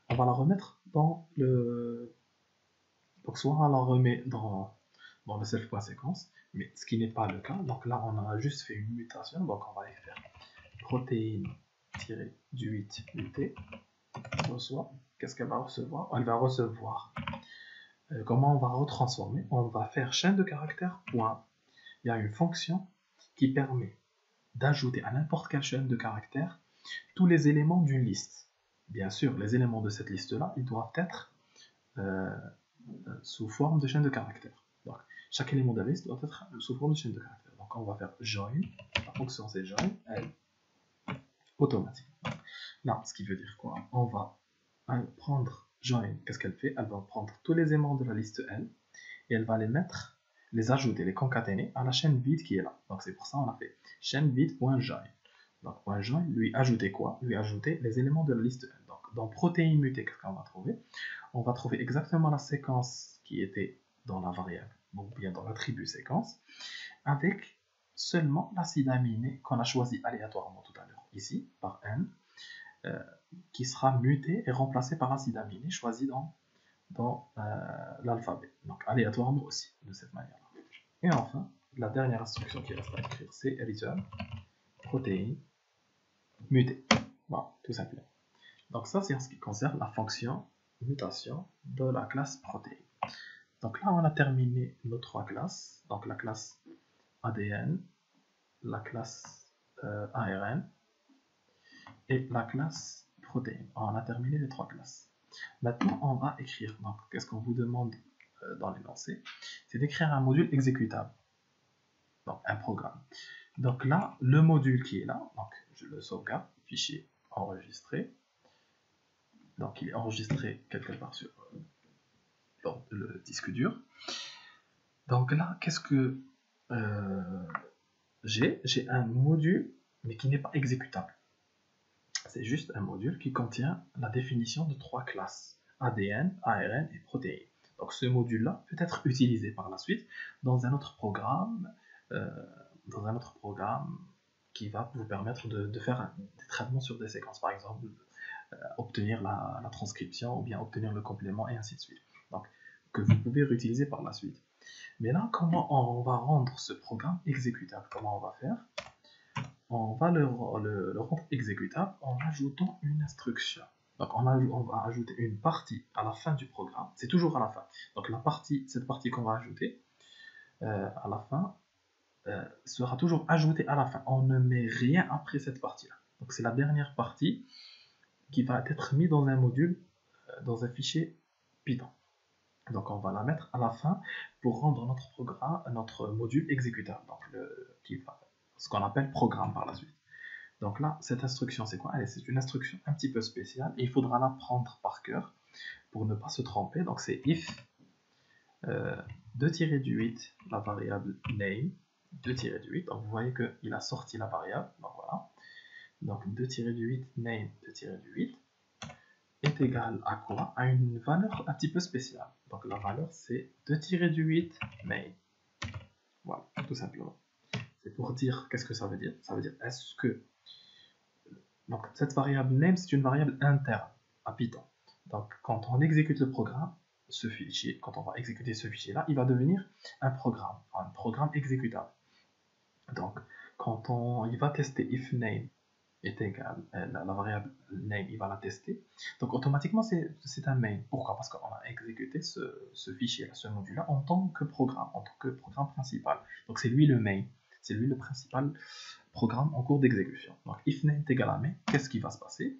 on va la remettre dans le, donc soit on la remet dans le self.séquence, mais ce qui n'est pas le cas. Donc là on a juste fait une mutation, donc on va aller faire protéine-du8 muté, reçoit, qu'est-ce qu'elle va recevoir? Elle va recevoir, comment on va retransformer? On va faire chaîne de caractères point. Il y a une fonction qui permet d'ajouter à n'importe quelle chaîne de caractères tous les éléments d'une liste. Bien sûr, les éléments de cette liste-là, ils doivent être sous forme de chaîne de caractères. Donc, chaque élément de la liste doit être sous forme de chaîne de caractères. Donc, on va faire join, la fonction c'est join, elle, automatique. Là, ce qui veut dire quoi? On va prendre join, qu'est-ce qu'elle fait? Elle va prendre tous les éléments de la liste L, et elle va les mettre, les ajouter, les concaténer à la chaîne vide qui est là. Donc c'est pour ça qu'on a fait chaîne vide.join. Donc .join, lui ajouter quoi? Lui ajouter les éléments de la liste L. Donc dans protéine mutée, qu'est-ce qu'on va trouver? On va trouver exactement la séquence qui était dans la variable, ou bien dans l'attribut séquence, avec seulement l'acide aminé qu'on a choisi aléatoirement tout à l'heure, ici, par N, qui sera muté et remplacé par l'acide aminé choisi dans l'alphabet, donc aléatoirement aussi, de cette manière-là. Et enfin, la dernière instruction qui reste à écrire, c'est return protéine mutée. Voilà, tout simplement. Donc ça, c'est en ce qui concerne la fonction mutation de la classe protéine. Donc là, on a terminé nos trois classes, donc la classe ADN, la classe ARN et la classe protéine. On a terminé les trois classes. Maintenant, on va écrire. Donc, qu'est-ce qu'on vous demande dans l'énoncé? C'est d'écrire un module exécutable. Donc, un programme. Donc là, le module qui est là, donc je le sauvegarde, fichier enregistré. Donc, il est enregistré quelque part sur le disque dur. Donc là, qu'est-ce que j'ai? J'ai un module, mais qui n'est pas exécutable. C'est juste un module qui contient la définition de trois classes, ADN, ARN et protéines. Donc ce module-là peut être utilisé par la suite dans un autre programme, euh, qui va vous permettre de faire des traitements sur des séquences, par exemple obtenir la transcription ou bien obtenir le complément et ainsi de suite. Donc que vous pouvez réutiliser par la suite. Mais là, comment on va rendre ce programme exécutable? Comment on va faire? On va le rendre exécutable en ajoutant une instruction. Donc on va ajouter une partie à la fin du programme, c'est toujours à la fin. Donc cette partie qu'on va ajouter à la fin sera toujours ajoutée à la fin. On ne met rien après cette partie-là. Donc c'est la dernière partie qui va être mise dans un module, dans un fichier Python. Donc on va la mettre à la fin pour rendre notre programme, notre module exécutable. Donc ce qu'on appelle programme par la suite. Donc là, cette instruction, c'est quoi? C'est une instruction un petit peu spéciale et il faudra l'apprendre par cœur pour ne pas se tromper. Donc c'est if 2-8, la variable name, 2-8. Donc vous voyez qu'il a sorti la variable. Donc voilà. Donc 2-8 name 2-8. est égal à quoi? À une valeur un petit peu spéciale. Donc la valeur c'est 2-8 main. Voilà, tout simplement. C'est pour dire, qu'est-ce que ça veut dire? Ça veut dire, est-ce que... Donc cette variable name, c'est une variable interne à Python. Donc quand on exécute le programme, ce fichier, quand on va exécuter ce fichier-là, il va devenir un programme exécutable. Donc quand il va tester if name est égal, la variable name, il va la tester. Donc automatiquement, c'est un main. Pourquoi? Parce qu'on a exécuté ce fichier-là, ce module-là, en tant que programme principal. Donc c'est lui le main, c'est lui le principal programme en cours d'exécution. Donc if name est égal à main, qu'est-ce qui va se passer?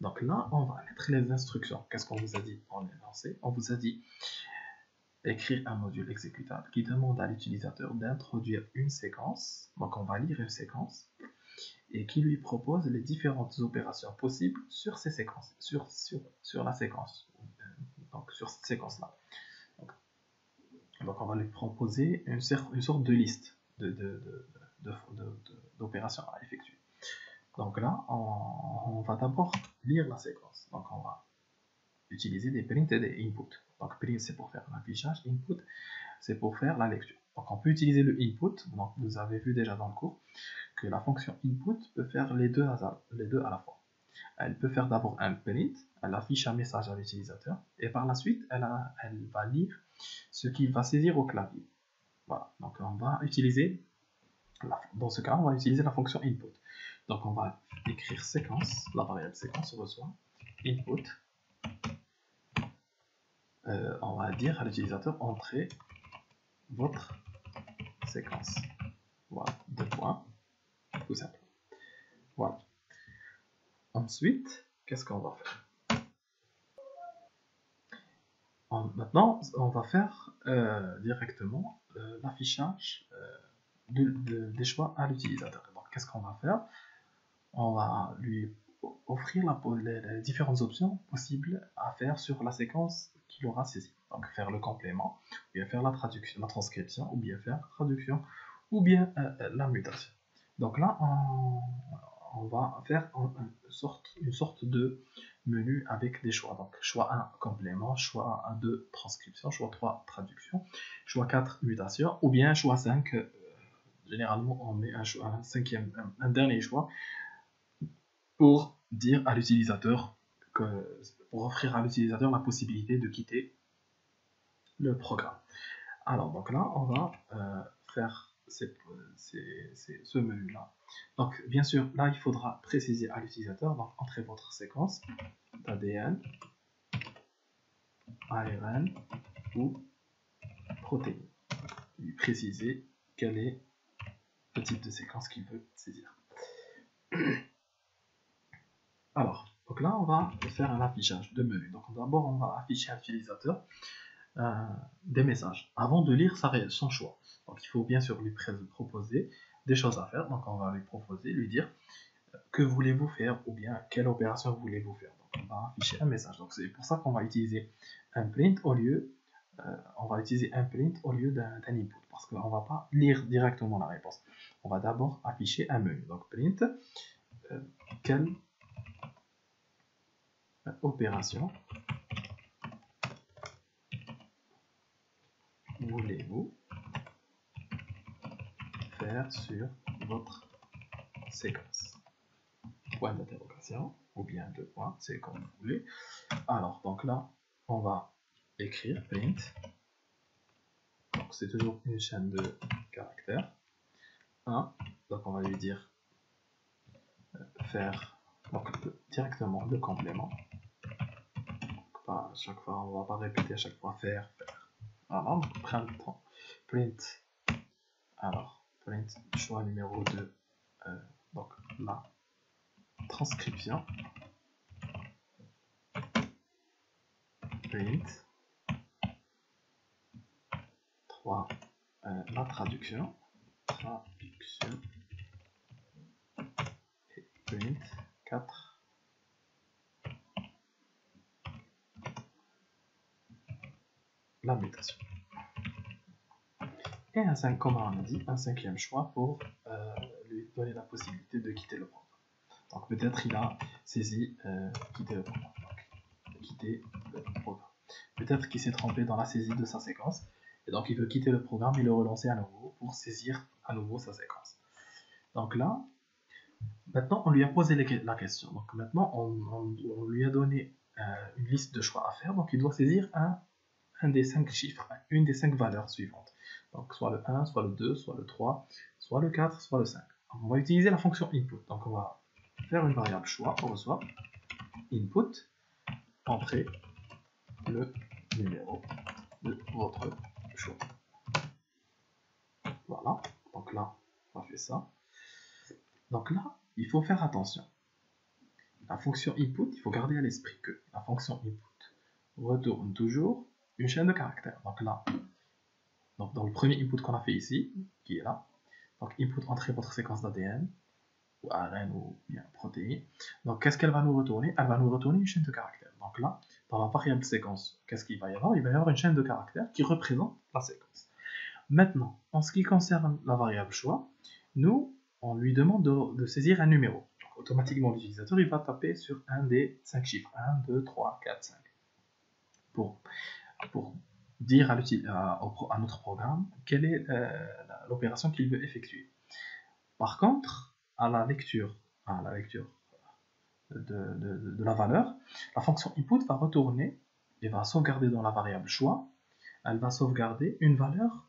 Donc là, on va mettre les instructions. Qu'est-ce qu'on vous a dit en énoncé? On vous a dit écrire un module exécutable qui demande à l'utilisateur d'introduire une séquence. Donc on va lire une séquence et qui lui propose les différentes opérations possibles sur ces séquences, sur la séquence, donc sur cette séquence-là. Donc on va lui proposer une sorte de liste d'opérations à effectuer. Donc là, on va d'abord lire la séquence. Donc on va utiliser des print et des input. Donc print c'est pour faire l'affichage, input c'est pour faire la lecture. Donc on peut utiliser le input, donc vous avez vu déjà dans le cours que la fonction input peut faire les deux à la fois. Elle peut faire d'abord un print, elle affiche un message à l'utilisateur, et par la suite, elle va lire ce qu'il va saisir au clavier. Voilà, donc on va utiliser, dans ce cas, on va utiliser la fonction input. Donc on va écrire séquence, la variable séquence reçoit input. On va dire à l'utilisateur entrez votre séquence. Voilà, deux points, tout simplement. Voilà. Ensuite, qu'est-ce qu'on va faire? Maintenant, on va faire directement l'affichage des choix à l'utilisateur. Donc, qu'est-ce qu'on va faire? On va lui offrir les différentes options possibles à faire sur la séquence qu'il aura saisie. Donc, faire le complément, ou bien faire la traduction, la transcription, ou bien faire la traduction, ou bien la mutation. Donc là, on va faire une sorte de menu avec des choix. Donc, choix 1, complément, choix 2, transcription, choix 3, traduction, choix 4, mutation, ou bien choix 5, généralement on met un dernier choix pour dire à l'utilisateur pour offrir à l'utilisateur la possibilité de quitter le programme. Alors, donc là, on va faire ce menu-là. Donc, bien sûr, là, il faudra préciser à l'utilisateur, donc, entrez votre séquence d'ADN, ARN ou protéines. Lui préciser quel est le type de séquence qu'il veut saisir. Alors, donc là, on va faire un affichage de menu. Donc, d'abord, on va afficher à l'utilisateur des messages avant de lire son choix. Donc il faut bien sûr lui proposer des choses à faire. Donc on va lui proposer, lui dire que voulez-vous faire ou bien quelle opération voulez-vous faire. Donc on va afficher un message. Donc c'est pour ça qu'on va utiliser un print au lieu d'un input parce qu'on ne va pas lire directement la réponse. On va d'abord afficher un menu. Donc print quelle opération voulez-vous faire sur votre séquence. Point d'interrogation, ou bien deux points, c'est comme vous voulez. Alors, donc là, on va écrire print. Donc, c'est toujours une chaîne de caractères. 1. Donc, on va lui dire faire donc, directement le complément. Donc, pas à chaque fois, on va pas répéter à chaque fois faire. Alors, print. Alors, print choix numéro 2. Donc là, transcription. Print 3 la traduction et print 4 la mutation. Et comme on a dit, un cinquième choix pour lui donner la possibilité de quitter le programme. Donc peut-être il a saisi quitter le programme. quitter le programme. Peut-être qu'il s'est trompé dans la saisie de sa séquence, et donc il veut quitter le programme et le relancer à nouveau pour saisir à nouveau sa séquence. Donc là, maintenant on lui a posé la question. Donc maintenant on lui a donné une liste de choix à faire, donc il doit saisir un des 5 chiffres, une des 5 valeurs suivantes. Donc soit le 1, soit le 2, soit le 3, soit le 4, soit le 5. Donc, on va utiliser la fonction input. Donc on va faire une variable choix, on reçoit input, entrer le numéro de votre choix. Voilà, donc là, on va faire ça. Donc là, il faut faire attention. La fonction input, il faut garder à l'esprit que la fonction input retourne toujours une chaîne de caractères. Donc là, donc dans le premier input qu'on a fait ici, qui est là, donc input entrer votre séquence d'ADN, ou ARN ou bien protéine. Donc qu'est-ce qu'elle va nous retourner? Elle va nous retourner une chaîne de caractères. Donc là, dans la variable séquence, qu'est-ce qu'il va y avoir? Il va y avoir une chaîne de caractères qui représente la séquence. Maintenant, en ce qui concerne la variable choix, nous, on lui demande de saisir un numéro. Donc, automatiquement, l'utilisateur il va taper sur un des 5 chiffres. 1, 2, 3, 4, 5. Pour dire à notre programme quelle est l'opération qu'il veut effectuer. Par contre, à la lecture de la valeur, la fonction input va retourner et va sauvegarder dans la variable choix, elle va sauvegarder une valeur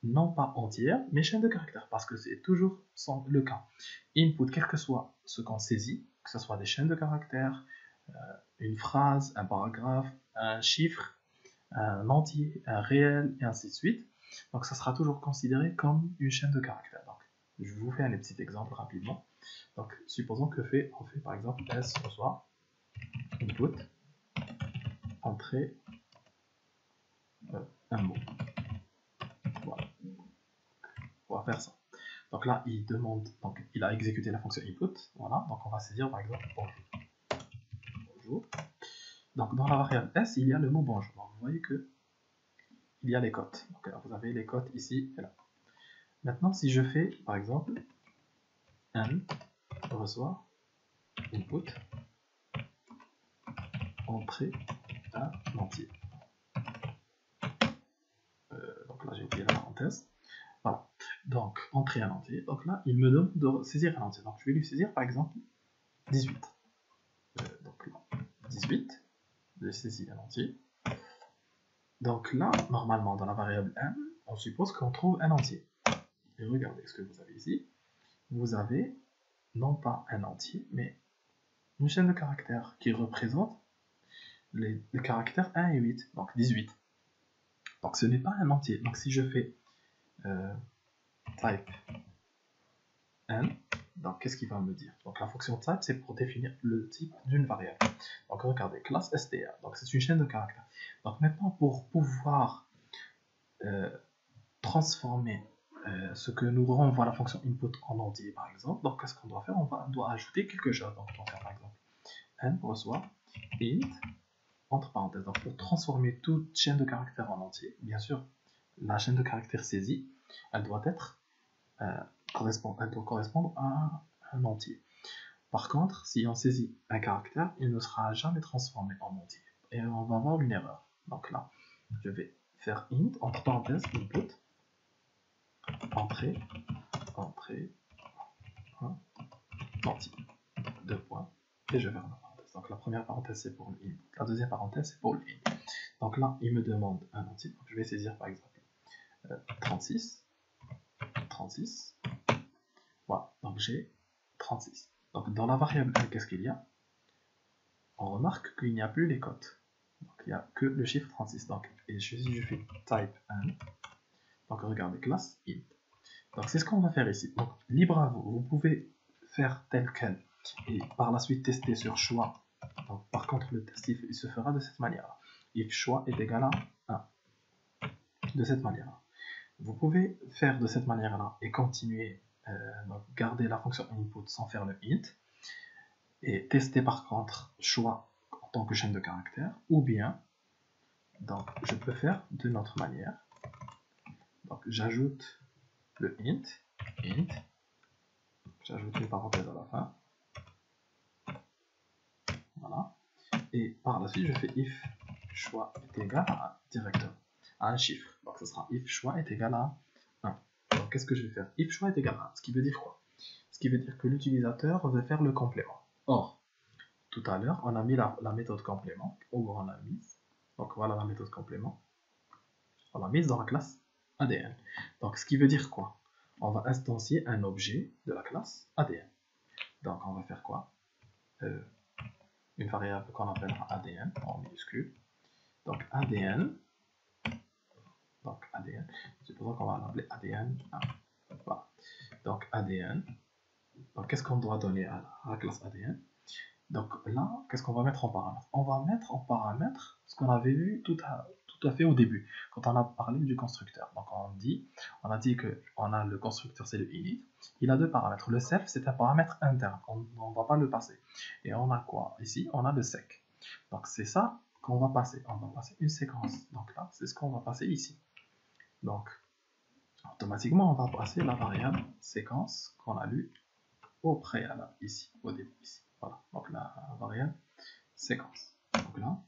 non pas entière, mais chaîne de caractères, parce que c'est toujours le cas. Input, quel que soit ce qu'on saisit, que ce soit des chaînes de caractères, une phrase, un paragraphe, un chiffre, un entier, un réel, et ainsi de suite. Donc ça sera toujours considéré comme une chaîne de caractères. Donc, je vous fais un petit exemple rapidement. Donc supposons que on fait par exemple S reçoit input, entrer un mot. Voilà. On va faire ça. Donc là, il demande, donc il a exécuté la fonction input. Voilà. Donc on va saisir par exemple bonjour. Bonjour. Donc dans la variable S, il y a le mot bonjour. Donc, vous voyez que il y a les cotes. Donc vous avez les cotes ici et là. Maintenant, si je fais par exemple n reçoit input, entrer un entier. Donc là, j'ai oublié la parenthèse. Voilà. Donc, entrer un entier. Donc là, il me demande de saisir un entier. Donc, je vais lui saisir par exemple 18. Donc là, 18. Je saisis un entier. Donc là, normalement, dans la variable n, on suppose qu'on trouve un entier. Et regardez ce que vous avez ici. Vous avez non pas un entier, mais une chaîne de caractères qui représente les caractères 1 et 8, donc 18. Donc ce n'est pas un entier. Donc si je fais type n, donc qu'est-ce qu'il va me dire? Donc la fonction type, c'est pour définir le type d'une variable. Donc regardez, classe str, donc c'est une chaîne de caractères. Donc maintenant, pour pouvoir transformer ce que nous renvoie la fonction input en entier, par exemple, donc qu'est-ce qu'on doit faire? On doit ajouter quelque chose. Donc on va faire par exemple n reçoit int entre parenthèses. Donc pour transformer toute chaîne de caractères en entier, bien sûr, la chaîne de caractères saisie, elle doit correspondre à un entier. Par contre, si on saisit un caractère, il ne sera jamais transformé en entier. Et on va avoir une erreur. Donc là, je vais faire int, entre parenthèses, input, entrée, entier, deux points, et je ferme la parenthèse. Donc la première parenthèse c'est pour le input, la deuxième parenthèse c'est pour le int. Donc là, il me demande un entier, donc je vais saisir par exemple 36, voilà, donc j'ai 36. Donc dans la variable 1, qu'est-ce qu'il y a? On remarque qu'il n'y a plus les cotes. Donc il n'y a que le chiffre 36. Donc, et si je fais type 1, donc regardez, classe int. Donc c'est ce qu'on va faire ici. Donc libre à vous, vous pouvez faire tel quel et par la suite tester sur choix. Donc, par contre, le test il se fera de cette manière-là. If choix est égal à 1. De cette manière-là. Vous pouvez faire de cette manière-là et continuer, donc garder la fonction input sans faire le int et tester par contre choix en tant que chaîne de caractères, ou bien donc je peux faire de notre manière. Donc j'ajoute le int, j'ajoute une parenthèse à la fin, voilà, et par la suite je fais if choix est égal à directement à un chiffre. Donc ce sera if choix est égal à 1. Donc qu'est-ce que je vais faire? If choix est égal à 1, ce qui veut dire quoi? Ce qui veut dire que l'utilisateur veut faire le complément. Or, tout à l'heure, on a mis la méthode complément, où on l'a mise. Donc voilà la méthode complément. On l'a mise dans la classe ADN. Donc ce qui veut dire quoi? On va instancier un objet de la classe ADN. Donc on va faire quoi? Une variable qu'on appellera ADN en minuscule. Donc ADN, supposons qu'on va l'appeler ADN 1. Voilà. Donc ADN. Donc qu'est-ce qu'on doit donner à la classe ADN? Donc là, qu'est-ce qu'on va mettre en paramètre? On va mettre en paramètre ce qu'on avait vu tout à fait au début, quand on a parlé du constructeur. Donc on a dit que on a le constructeur, c'est le init. Il a deux paramètres. Le self, c'est un paramètre interne. On ne va pas le passer. Et on a quoi? Ici, on a le sec. Donc c'est ça qu'on va passer. On va passer une séquence. Donc là, c'est ce qu'on va passer ici. Donc, automatiquement, on va passer la variable séquence qu'on a lue au préalable, ici, au début, ici. Voilà, donc la variable séquence. Donc là,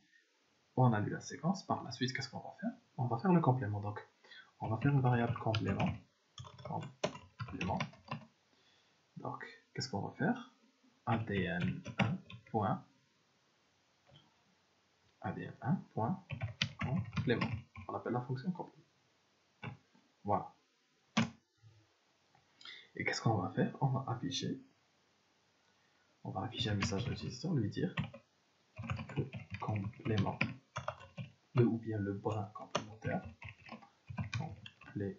on a lu la séquence. Par la suite, qu'est-ce qu'on va faire? On va faire le complément. Donc, on va faire une variable complément. Donc, qu'est-ce qu'on va faire? ADN1 point ADN1 point complément. On appelle la fonction complément. Voilà. Et qu'est-ce qu'on va faire? On va afficher un message à l'utilisateur, lui dire que complément, ou bien le brin complémentaire, le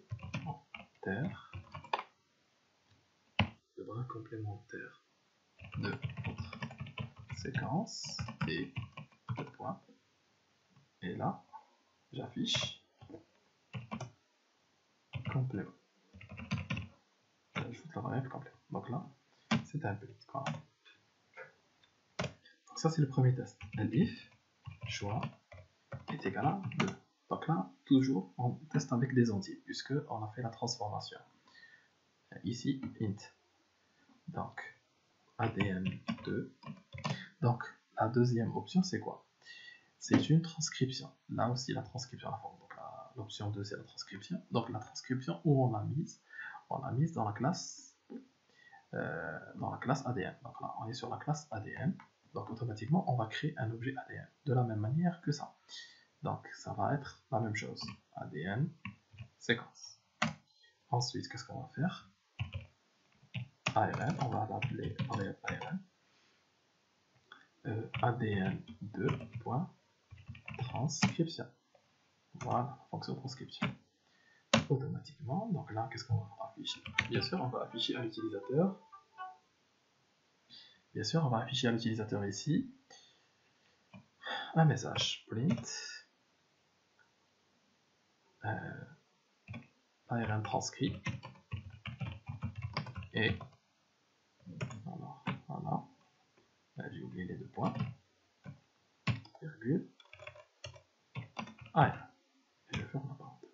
brin complémentaire de votre séquence et le point. Et là, j'affiche complément. J'ajoute la variable complément. Donc là, c'est un petit quoi. Donc ça, c'est le premier test. If choix est égal à 2. Donc là, toujours, on teste avec des entiers, puisque on a fait la transformation. Ici, int. Donc, ADN2. Donc, la deuxième option, c'est quoi? C'est une transcription. Là aussi, la transcription, la forme. Donc, l'option 2, c'est la transcription. Donc, la transcription où on l'a mise dans la classe ADN. Donc là, on est sur la classe ADN. Donc, automatiquement, on va créer un objet ADN de la même manière que ça. Donc, ça va être la même chose. ADN séquence. Ensuite, qu'est-ce qu'on va faire? ARN, on va l'appeler ARN. ADN2.transcription. Voilà, fonction transcription. Automatiquement, donc là, qu'est-ce qu'on va afficher? Bien sûr, on va afficher à l'utilisateur. Bien sûr, on va afficher à l'utilisateur ici un message print ARN transcrit et voilà, j'ai oublié les deux points, virgule, ARN. Et je ferme la parenthèse.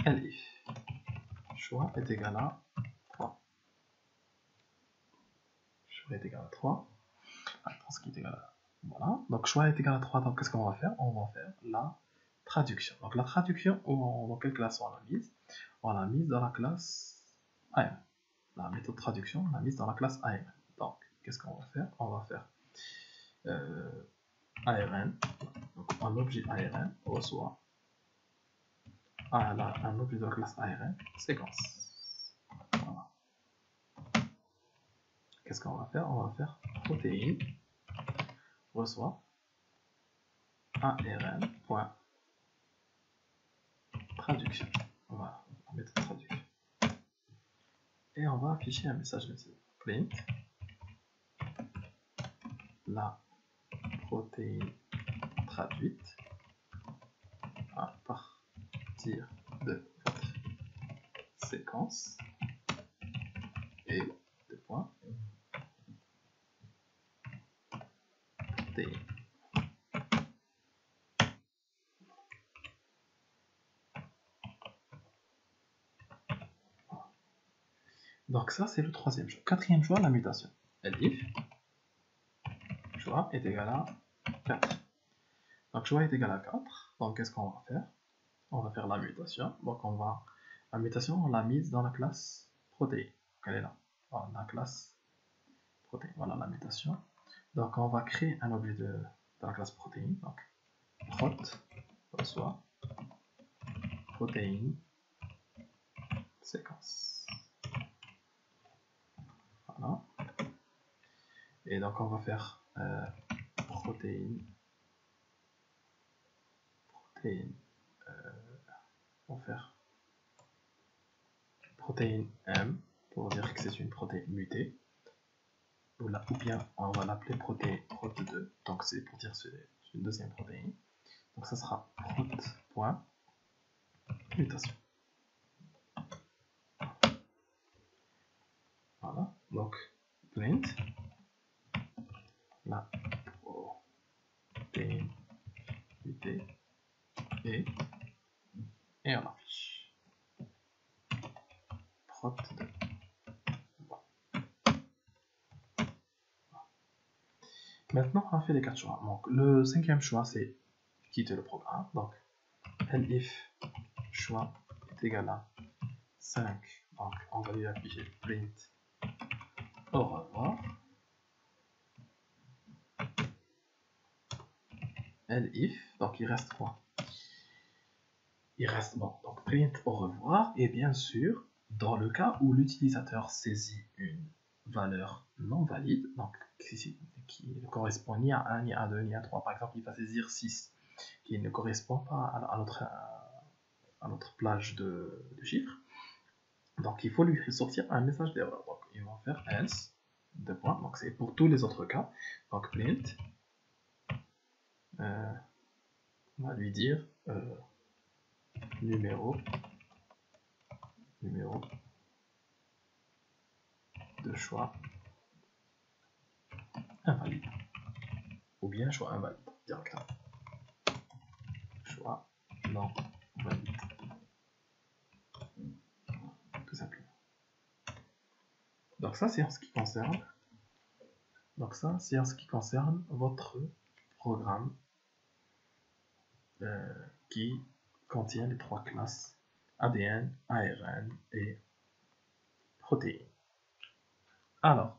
Elif choix est égal à 3. Choix est égal à 3. Transcrit est égal à... Voilà. Donc choix est égal à 3. Donc qu'est-ce qu'on va faire? On va faire la traduction. Donc la traduction, dans quelle classe on l'a mise? On l'a mise dans la classe ARN. La méthode traduction, on l'a mise dans la classe ARN. Donc qu'est-ce qu'on va faire? On va faire ARN. Donc un objet ARN reçoit un objet de la classe ARN séquence. Voilà. Qu'est-ce qu'on va faire? On va faire protéine reçoit ARN.traduction. Voilà, on va mettre traduction. Et on va afficher un message ici. Print la protéine traduite à partir de votre séquence et deux points protéine. Donc ça c'est le troisième choix. Quatrième choix, la mutation. Elif choix choix est égal à 4. Donc choix est égal à 4. Donc qu'est-ce qu'on va faire? On va faire la mutation. Donc la mutation, on l'a mise dans la classe protéine. Donc elle est là. Dans la classe protéine. Voilà la mutation. Donc on va créer un objet de la classe protéine. Donc prot reçoit protéine séquence. Voilà. Et donc on va faire protéine. On va faire protéine M pour dire que c'est une protéine mutée. Ou bien on va l'appeler protéine prot2. Donc c'est pour dire que c'est une deuxième protéine. Donc ça sera prot.mutation. Voilà. Donc print la protéine mutée et on affiche prot2. Maintenant, on a fait les 4 choix. Donc, le 5e choix, c'est quitter le programme. Donc, elif choix est égal à 5. Donc, on va lui afficher print au revoir. Elif, donc il reste quoi? Il reste bon. Donc, print au revoir. Et bien sûr, dans le cas où l'utilisateur saisit une valeur non valide, donc qui ne correspond ni à 1, ni à 2, ni à 3, par exemple, il va saisir 6, qui ne correspond pas à notre plage de chiffres. Donc il faut lui sortir un message d'erreur. Donc ils vont faire else, deux points. Donc c'est pour tous les autres cas. Donc print, on va lui dire numéro de choix invalide. Ou bien choix invalide directement. Choix non valide. Tout simplement. Donc ça c'est en ce qui concerne. Votre programme qui contient les 3 classes ADN, ARN et protéines. Alors,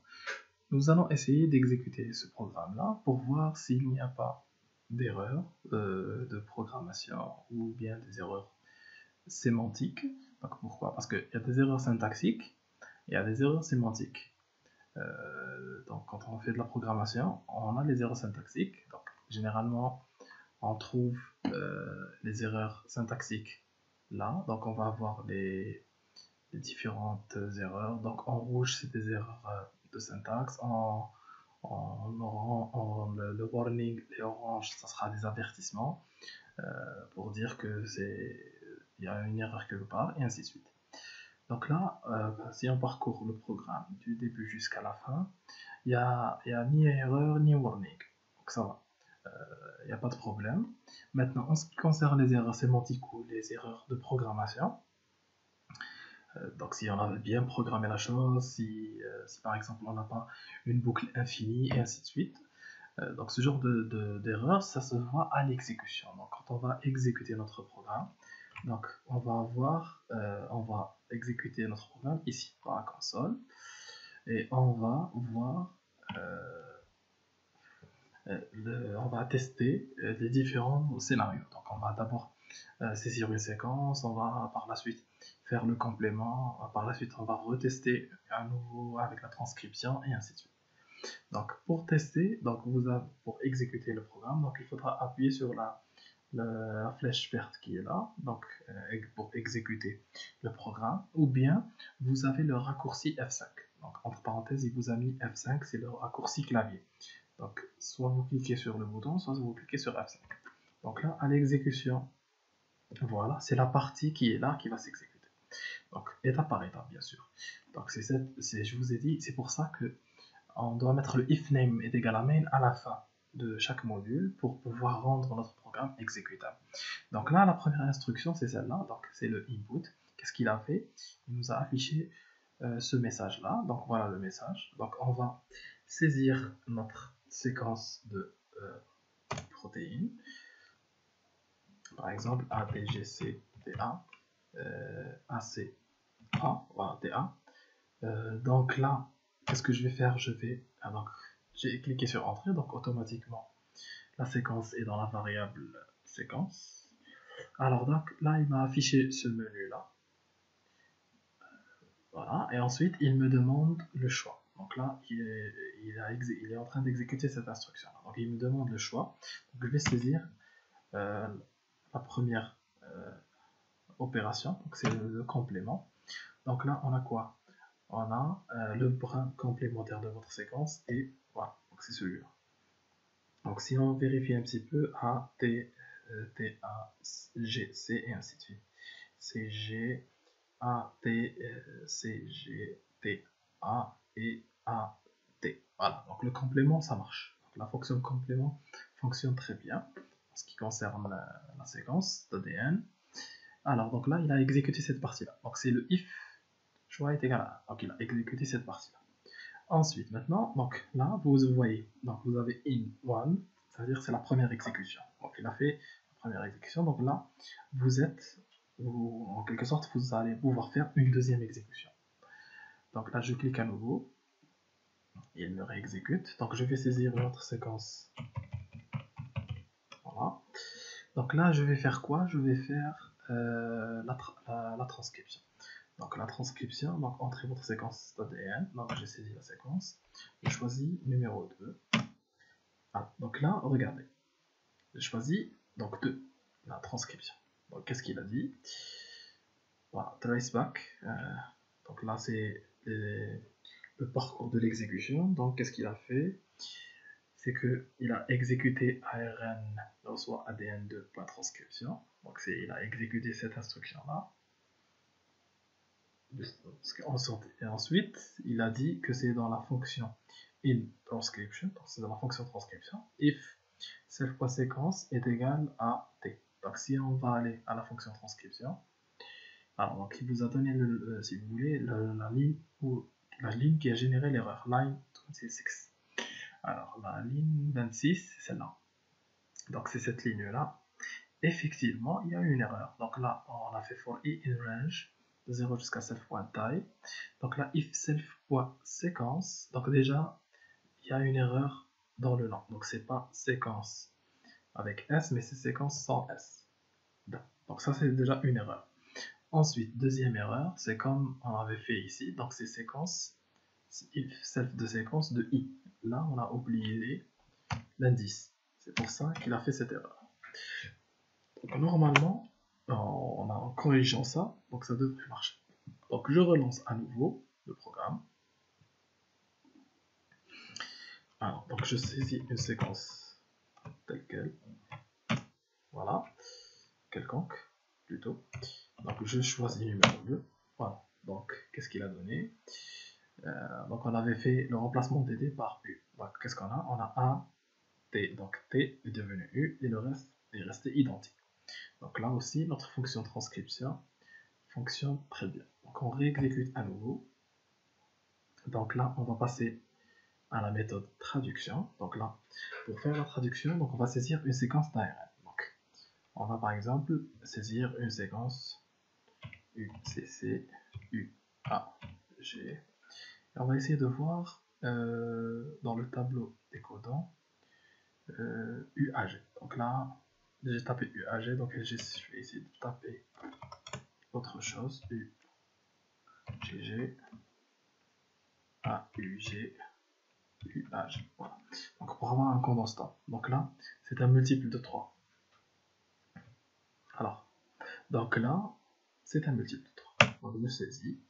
nous allons essayer d'exécuter ce programme-là pour voir s'il n'y a pas d'erreur de programmation ou bien des erreurs sémantiques. Donc pourquoi? Parce qu'il y a des erreurs syntaxiques et il y a des erreurs sémantiques. Donc quand on fait de la programmation, on a les erreurs syntaxiques. Donc généralement, on trouve les erreurs syntaxiques là. Donc on va avoir les différentes erreurs. Donc en rouge, c'est des erreurs de syntaxe. Le warning, les oranges, ça sera des avertissements pour dire que il y a une erreur quelque part, et ainsi de suite. Donc là, si on parcourt le programme du début jusqu'à la fin, il n'y a ni erreur ni warning. Donc ça va. Il n'y a pas de problème. Maintenant, en ce qui concerne les erreurs sémantiques ou les erreurs de programmation, donc si on a bien programmé la chose, si par exemple on n'a pas une boucle infinie et ainsi de suite, donc ce genre d'erreur, ça se voit à l'exécution. Donc quand on va exécuter notre programme, donc on va exécuter notre programme ici dans la console et on va voir on va tester les différents scénarios. Donc on va d'abord saisir une séquence, on va par la suite faire le complément, par la suite on va retester à nouveau avec la transcription et ainsi de suite. Donc pour tester, pour exécuter le programme, donc il faudra appuyer sur la flèche verte qui est là, donc pour exécuter le programme, ou bien vous avez le raccourci F5. Donc entre parenthèses, il vous a mis F5, c'est le raccourci clavier. Donc soit vous cliquez sur le bouton, soit vous cliquez sur F5. Donc là, à l'exécution, voilà, c'est la partie qui est là qui va s'exécuter. Donc étape par étape, bien sûr. Donc je vous ai dit, c'est pour ça que on doit mettre le if name est égal à main à la fin de chaque module pour pouvoir rendre notre programme exécutable. Donc là, la première instruction, c'est celle-là, donc c'est le input. Qu'est-ce qu'il a fait? Il nous a affiché ce message-là, donc voilà le message. Donc on va saisir séquence de protéines, par exemple ATGCTA, ACA, voilà, TA. Donc là, qu'est-ce que je vais faire? Donc, j'ai cliqué sur Entrée, donc automatiquement, la séquence est dans la variable séquence. Alors donc là, il m'a affiché ce menu-là. Voilà, et ensuite, il me demande le choix. Donc là, il est en train d'exécuter cette instruction. Donc il me demande le choix. Donc je vais saisir la première opération, donc c'est le complément. Donc là, on a quoi? On a le brin complémentaire de votre séquence, et voilà, donc c'est celui-là. Donc si on vérifie un petit peu, A, T, T, A, G, C, et ainsi de suite. C, G, A, T, C, G, T, A, et A, T. Voilà, donc le complément, ça marche. Donc la fonction complément fonctionne très bien en ce qui concerne la séquence d'ADN. Alors, donc là, il a exécuté cette partie-là. Donc c'est le if choix est égal à 1. Donc il a exécuté cette partie-là. Ensuite, maintenant, donc là, vous voyez, donc vous avez in one, c'est-à-dire c'est la première exécution. Donc il a fait la première exécution. Donc là, en quelque sorte, vous allez pouvoir faire une deuxième exécution. Donc là, je clique à nouveau, il me réexécute. Donc je vais saisir une autre séquence. Voilà. Donc là, je vais faire quoi? Je vais faire la transcription. Donc la transcription, donc entrez votre séquence d'ADN. Donc j'ai saisi la séquence, je choisis numéro 2. Ah, donc là, regardez, j'ai choisi donc 2, la transcription. Donc qu'est-ce qu'il a dit? Voilà, traceback. Donc là, c'est le parcours de l'exécution. Donc qu'est-ce qu'il a fait? C'est qu'il a exécuté ARN reçoit ADN2.transcription. Donc il a exécuté cette instruction-là. Et ensuite, il a dit que c'est dans la fonction in transcription, donc c'est dans la fonction transcription, if self.séquence est égal à t. Donc si on va aller à la fonction transcription, alors donc il vous a donné, si vous voulez, la ligne qui a généré l'erreur, line 26. Alors la ligne 26, c'est celle-là. Donc c'est cette ligne-là. Effectivement, il y a une erreur. Donc là, on a fait for i in range de 0 jusqu'à self.type. Donc là, if self.séquence, donc déjà, il y a une erreur dans le nom. Donc c'est pas séquence avec S, mais c'est séquence sans S. Donc ça, c'est déjà une erreur. Ensuite, deuxième erreur, c'est comme on avait fait ici. Donc c'est séquence, if self de séquence de i. Là, on a oublié l'indice. C'est pour ça qu'il a fait cette erreur. Donc normalement, en corrigeant ça, donc ça devrait marcher. Donc je relance à nouveau le programme. Alors, donc je saisis une séquence telle quelle. Voilà. Quelconque, plutôt. Donc je choisis numéro 2. Voilà. Donc qu'est-ce qu'il a donné? Donc on avait fait le remplacement des D par U. Donc qu'est-ce qu'on a? On a A, T. Donc T est devenu U et le reste est resté identique. Donc là aussi, notre fonction transcription fonctionne très bien. Donc on réexécute à nouveau. Donc là, on va passer à la méthode traduction. Donc là, pour faire la traduction, donc on va saisir une séquence d'ARN. Donc on va par exemple saisir une séquence UCC, UAG. Et on va essayer de voir dans le tableau des codons UAG. Donc là, j'ai tapé UAG, donc je vais essayer de taper autre chose, UGG, AUG, UH. Voilà. Donc pour avoir un condensat. Donc là, c'est un multiple de 3. Alors, donc là, c'est un multiple de 3. Donc je saisis.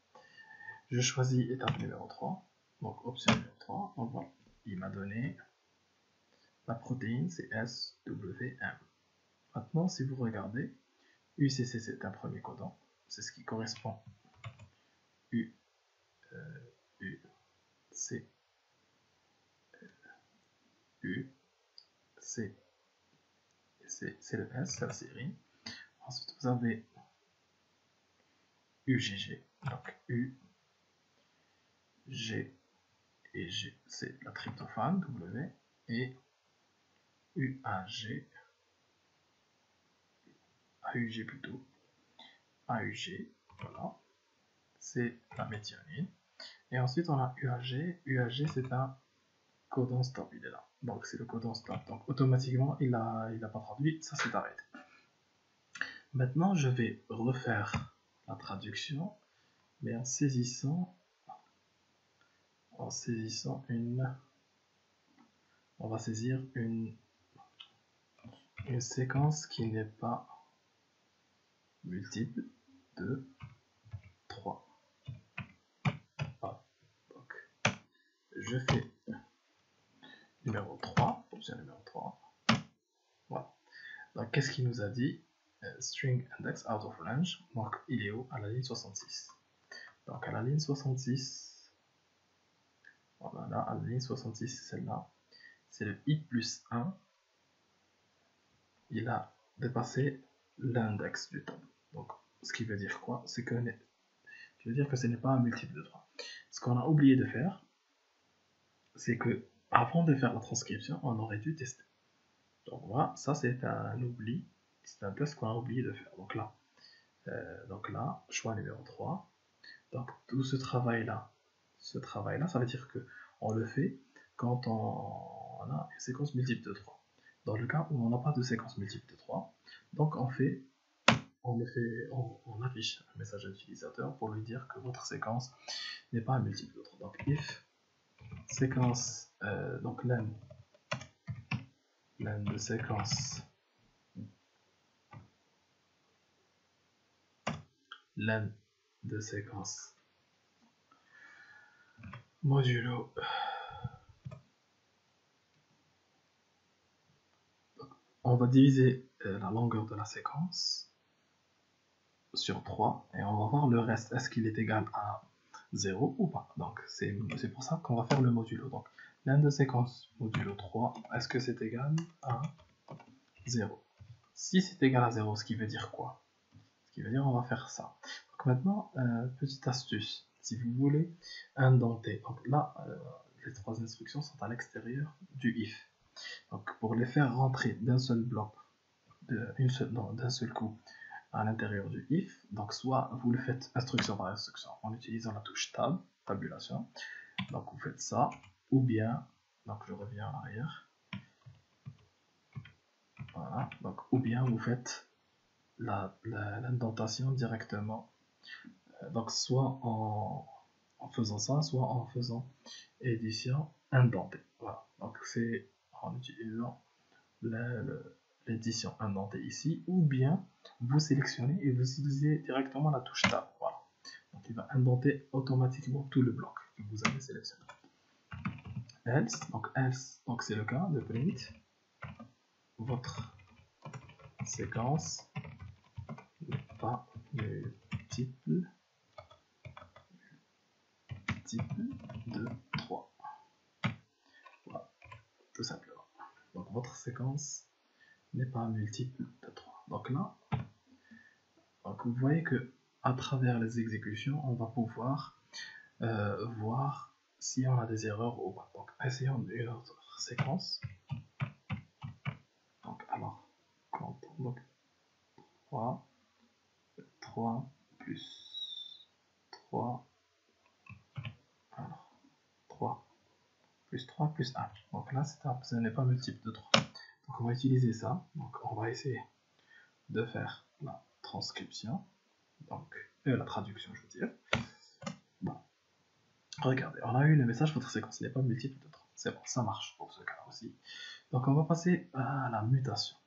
Je choisis étape numéro 3. Donc option numéro 3. Donc voilà. Il m'a donné la protéine, c'est SWM. Maintenant, si vous regardez, UCC c'est un premier codon. C'est ce qui correspond U, C, U, C, c'est le S, c'est la série. Ensuite, vous avez UGG, donc U, G et G, c'est la tryptophane, W. et UAG, AUG plutôt, AUG, voilà, c'est la méthionine. Et ensuite on a UAG, UAG c'est un codon stop, il est là. Donc c'est le codon stop. Donc automatiquement il a pas traduit, ça s'est arrêté. Maintenant je vais refaire la traduction, mais en saisissant une, on va saisir une séquence qui n'est pas multiple de 3. Ah, donc je fais numéro 3, option numéro 3. Voilà. Donc qu'est-ce qu'il nous a dit? String index out of range. Donc il est où? À la ligne 66. Donc à la ligne 66, voilà, là, à la ligne 66, celle-là, c'est le i plus 1. Il a dépassé l'index du tableau. Donc ce qui veut dire quoi? C'est que je veux dire que ce n'est pas un multiple de 3. Ce qu'on a oublié de faire, c'est que avant de faire la transcription, on aurait dû tester. Donc voilà, ça c'est un oubli, c'est un test qu'on a oublié de faire. Donc là, choix numéro 3. Donc tout ce travail-là, ça veut dire que on le fait quand on a une séquence multiple de 3. Dans le cas où on n'a pas de séquence multiple de 3, donc on affiche un message à l'utilisateur pour lui dire que votre séquence n'est pas un multiple de 3. Donc if séquence, donc len de séquence, len de séquence modulo on va diviser la longueur de la séquence sur 3 et on va voir le reste, est-ce qu'il est égal à 0 ou pas. Donc c'est pour ça qu'on va faire le modulo. Donc len de séquence modulo 3, est-ce que c'est égal à 0? Si c'est égal à 0, ce qui veut dire quoi? Ce qui veut dire on va faire ça. Donc maintenant, petite astuce, si vous voulez indenter, donc là, les trois instructions sont à l'extérieur du if. Donc pour les faire rentrer d'un seul bloc, d'un seul coup, à l'intérieur du if, donc soit vous le faites instruction par instruction en utilisant la touche tab, tabulation, donc vous faites ça, ou bien, donc je reviens en arrière, voilà, donc ou bien vous faites l'indentation directement, donc soit en faisant ça, soit en faisant édition indentée, voilà, donc c'est en utilisant l'édition indentée ici, ou bien vous sélectionnez et vous utilisez directement la touche tab, voilà, donc il va indenter automatiquement tout le bloc que vous avez sélectionné. Else, donc c'est le cas de print votre séquence n'est pas multiple de 3. Voilà, tout simplement. Donc votre séquence n'est pas multiple de 3. Donc là, donc vous voyez que à travers les exécutions, on va pouvoir voir si on a des erreurs ou pas. Donc essayons une autre séquence. Donc alors, donc 3 plus 3, alors 3 plus 3 plus 1. Donc là, ce n'est pas multiple de 3. Donc on va utiliser ça. Donc on va essayer de faire la transcription. Donc la traduction, je veux dire. Bon. Regardez, on a eu le message, votre séquence n'est pas multiple de 3. C'est bon, ça marche pour ce cas aussi. Donc on va passer à la mutation.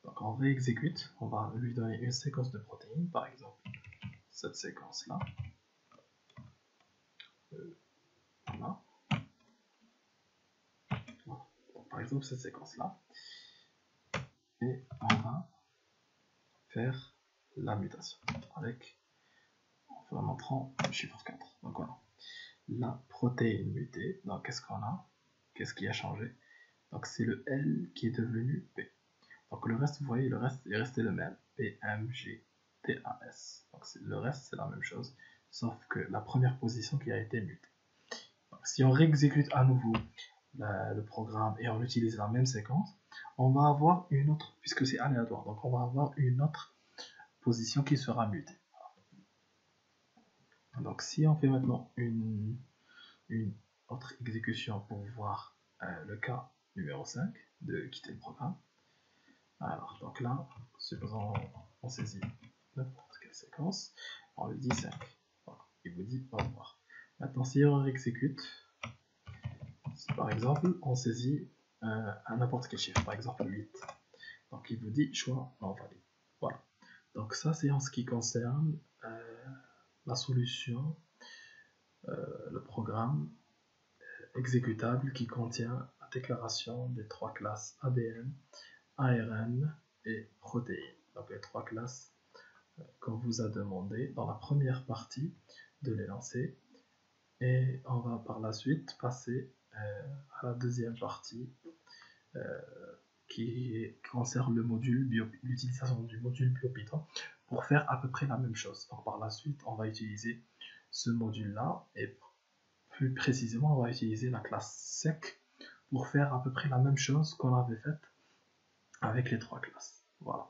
Donc on réexécute, on va lui donner une séquence de protéines, par exemple cette séquence-là. Voilà. Donc, par exemple cette séquence-là. Et on va faire la mutation en entrant le chiffre 4. Donc voilà. La protéine mutée, donc qu'est-ce qu'on a? Qu'est-ce qui a changé? Donc c'est le L qui est devenu P. Donc le reste, vous voyez, le reste est resté le même. P, M, G, T, A, S. Donc le reste, c'est la même chose, sauf que la première position qui a été mutée. Donc, si on réexécute à nouveau le programme et on utilise la même séquence, on va avoir une autre, puisque c'est aléatoire, donc on va avoir une autre position qui sera mutée. Donc si on fait maintenant une autre exécution pour voir le cas numéro 5 de quitter le programme, alors donc là, supposons on saisit n'importe quelle séquence, on lui dit 5, voilà, il vous dit au revoir. Maintenant si on exécute, si par exemple on saisit à n'importe quel chiffre, par exemple 8, donc il vous dit choix non valide. Voilà. Donc ça c'est en ce qui concerne la solution, le programme exécutable qui contient la déclaration des trois classes ADN, ARN et protéines. Donc les trois classes qu'on vous a demandé dans la première partie de les lancer. Et on va par la suite passer à la deuxième partie qui concerne le module l'utilisation du module BioPython pour faire à peu près la même chose. Donc par la suite, on va utiliser ce module-là et plus précisément, on va utiliser la classe sec pour faire à peu près la même chose qu'on avait faite avec les trois classes. Voilà.